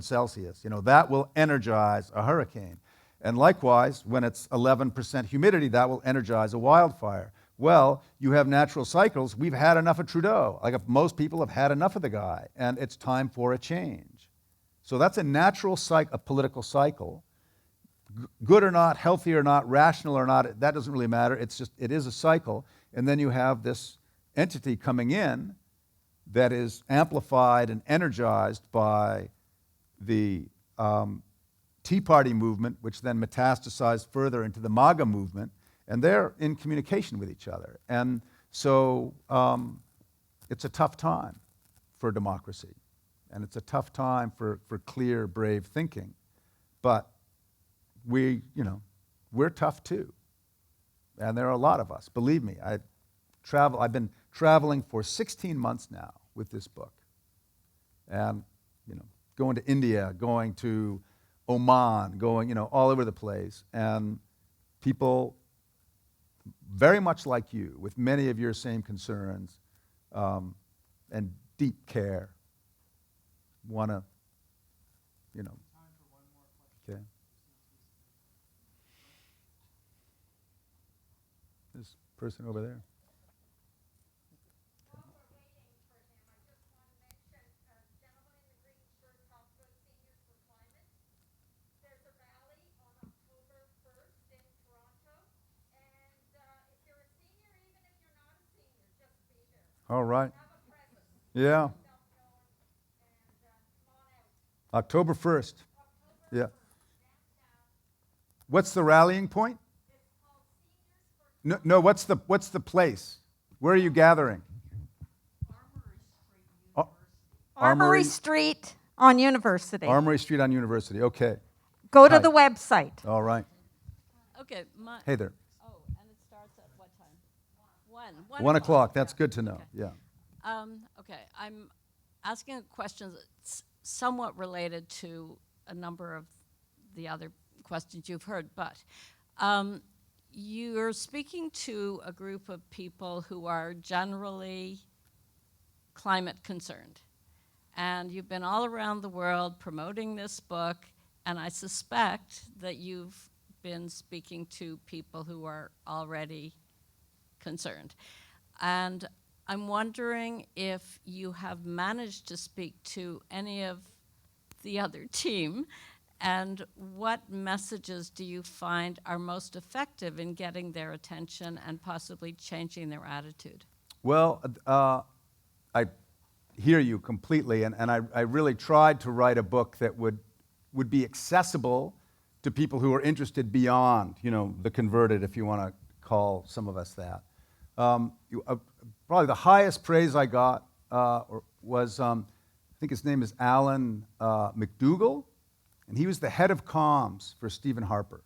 Celsius. That will energize a hurricane. And likewise, when it's 11% humidity, that will energize a wildfire. Well, you have natural cycles. We've had enough of Trudeau. Like, most people have had enough of the guy, and it's time for a change. So that's a natural a political cycle. Good or not, healthy or not, rational or not, that doesn't really matter. It is a cycle. And then you have this entity coming in that is amplified and energized by the Tea Party movement, which then metastasized further into the MAGA movement, and they're in communication with each other. And so it's a tough time for democracy, and it's a tough time for clear, brave thinking. But we're tough too. And there are a lot of us. Believe me, I've been traveling for 16 months now with this book. And, going to India, going to Oman, going, all over the place. And people very much like you, with many of your same concerns and deep care, want to, Okay. This person over there. All right. Yeah. October 1st. Yeah. What's the rallying point? No, what's the place? Where are you gathering? Armory Street on University. Armory Street on University. Okay. Go to Hi. the website. All right. Okay. Hey there. Oh, and it starts at what time? 1 o'clock. Yeah. That's good to know. Okay. Yeah. Okay, I'm asking a question that's somewhat related to a number of the other questions you've heard, but you're speaking to a group of people who are generally climate concerned. And you've been all around the world promoting this book, and I suspect that you've been speaking to people who are already concerned. And I'm wondering if you have managed to speak to any of the other team, and what messages do you find are most effective in getting their attention and possibly changing their attitude? Well, I hear you completely, and I really tried to write a book that would be accessible to people who are interested beyond, the converted, if you want to call some of us that. Probably the highest praise I got was, I think his name is Alan McDougall, and he was the head of comms for Stephen Harper.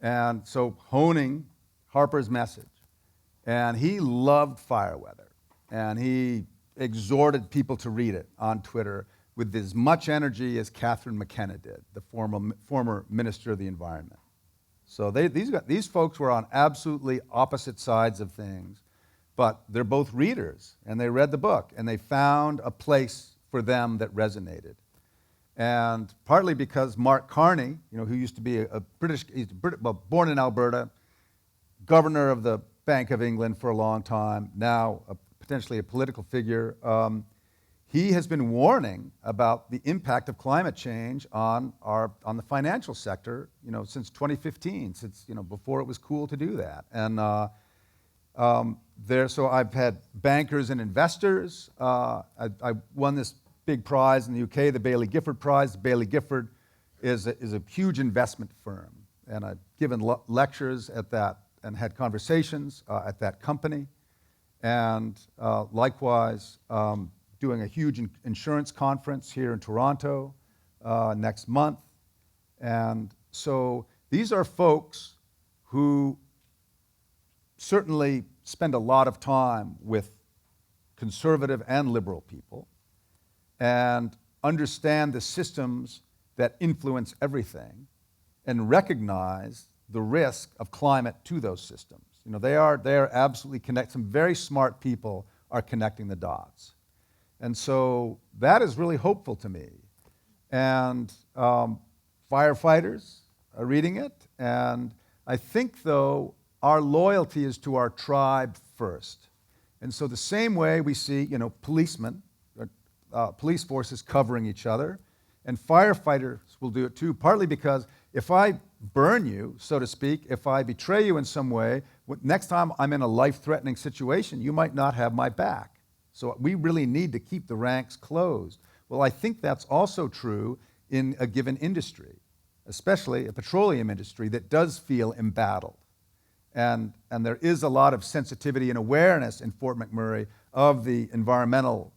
And so honing Harper's message. And he loved fire weather, and he exhorted people to read it on Twitter with as much energy as Catherine McKenna did, the former Minister of the Environment. So these folks were on absolutely opposite sides of things, but they're both readers, and they read the book, and they found a place for them that resonated. And partly because Mark Carney, who used to be born in Alberta, governor of the Bank of England for a long time, now potentially a political figure. He has been warning about the impact of climate change on the financial sector, since 2015, since before it was cool to do that. And so I've had bankers and investors. I won this big prize in the UK, the Baillie Gifford Prize. Baillie Gifford is a huge investment firm, and I've given lectures at that and had conversations at that company, and likewise doing a huge insurance conference here in Toronto next month. And so these are folks who certainly spend a lot of time with conservative and liberal people and understand the systems that influence everything and recognize the risk of climate to those systems. They are absolutely connected. Some very smart people are connecting the dots. And so that is really hopeful to me. And firefighters are reading it. And I think, though, our loyalty is to our tribe first. And so the same way we see, policemen, police forces covering each other, and firefighters will do it too, partly because if I burn you, so to speak, if I betray you in some way, next time I'm in a life-threatening situation, you might not have my back. So we really need to keep the ranks closed. Well, I think that's also true in a given industry, especially a petroleum industry that does feel embattled. And there is a lot of sensitivity and awareness in Fort McMurray of the environmental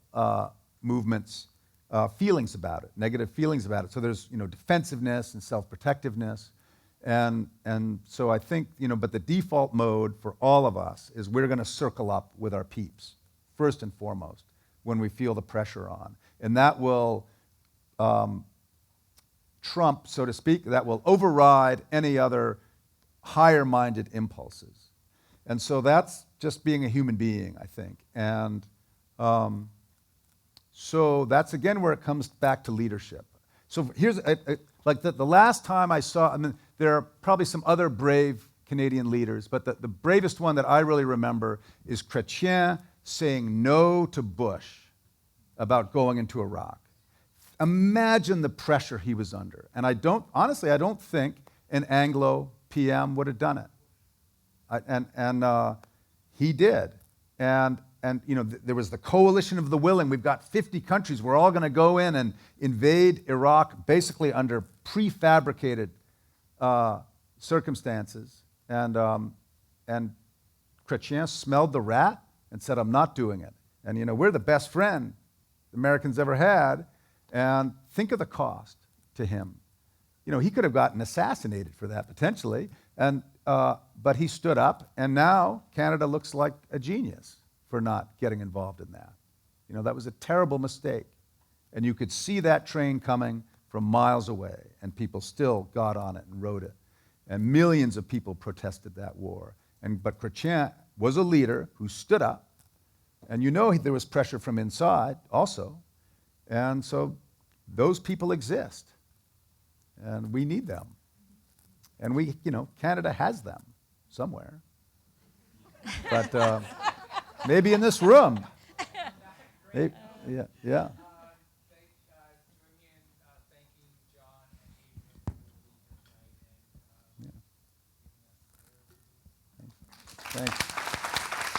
movement's feelings about it, negative feelings about it. So there's defensiveness and self-protectiveness. And so I think, but the default mode for all of us is we're going to circle up with our peeps, first and foremost, when we feel the pressure on. And that will trump, so to speak, that will override any other higher-minded impulses. And so that's just being a human being, I think. And so that's, again, where it comes back to leadership. So here's, like the last time I saw, there are probably some other brave Canadian leaders, but the bravest one that I really remember is Chrétien saying no to Bush about going into Iraq. Imagine the pressure he was under. And I don't think an Anglo PM would have done it. He did. And there was the coalition of the willing. We've got 50 countries. We're all going to go in and invade Iraq basically under prefabricated circumstances. And Chrétien smelled the rat and said, I'm not doing it. And we're the best friend the Americans ever had. And think of the cost to him. He could have gotten assassinated for that potentially. But he stood up, and now Canada looks like a genius for not getting involved in that. That was a terrible mistake. And you could see that train coming from miles away, and people still got on it and rode it. And millions of people protested that war. But Chrétien was a leader who stood up, and there was pressure from inside also. And so those people exist, and we need them. And Canada has them somewhere. But maybe in this room. Maybe, yeah. Join me in thanking John and Adrienne tonight. Thanks.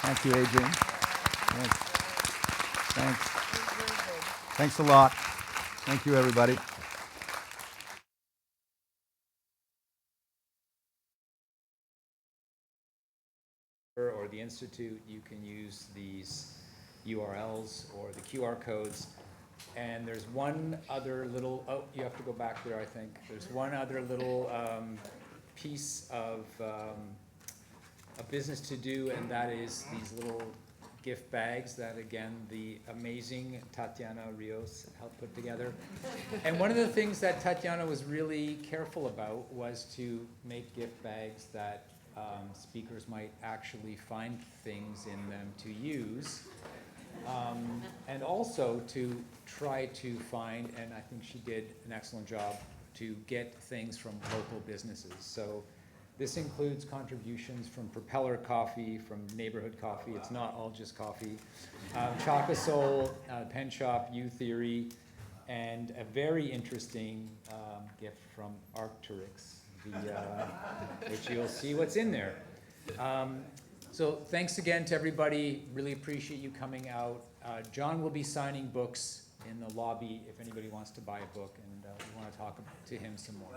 Thank you, Adrienne. Thanks. Thanks a lot. Thank you, everybody. Or the Institute, you can use these URLs or the QR codes. And there's one other little, you have to go back there, I think. There's one other little piece of a business to do, and that is these little gift bags that, again, the amazing Tatiana Rios helped put together. And one of the things that Tatiana was really careful about was to make gift bags that speakers might actually find things in them to use, and also to try to find, and I think she did an excellent job, to get things from local businesses. So This includes contributions from Propeller Coffee, from Neighborhood Coffee. It's not all just coffee. Chocosol, Pen Shop, U Theory, and a very interesting gift from Arcturix, which you'll see what's in there. So thanks again to everybody. Really appreciate you coming out. John will be signing books in the lobby if anybody wants to buy a book, and we want to talk to him some more.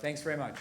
Thanks very much.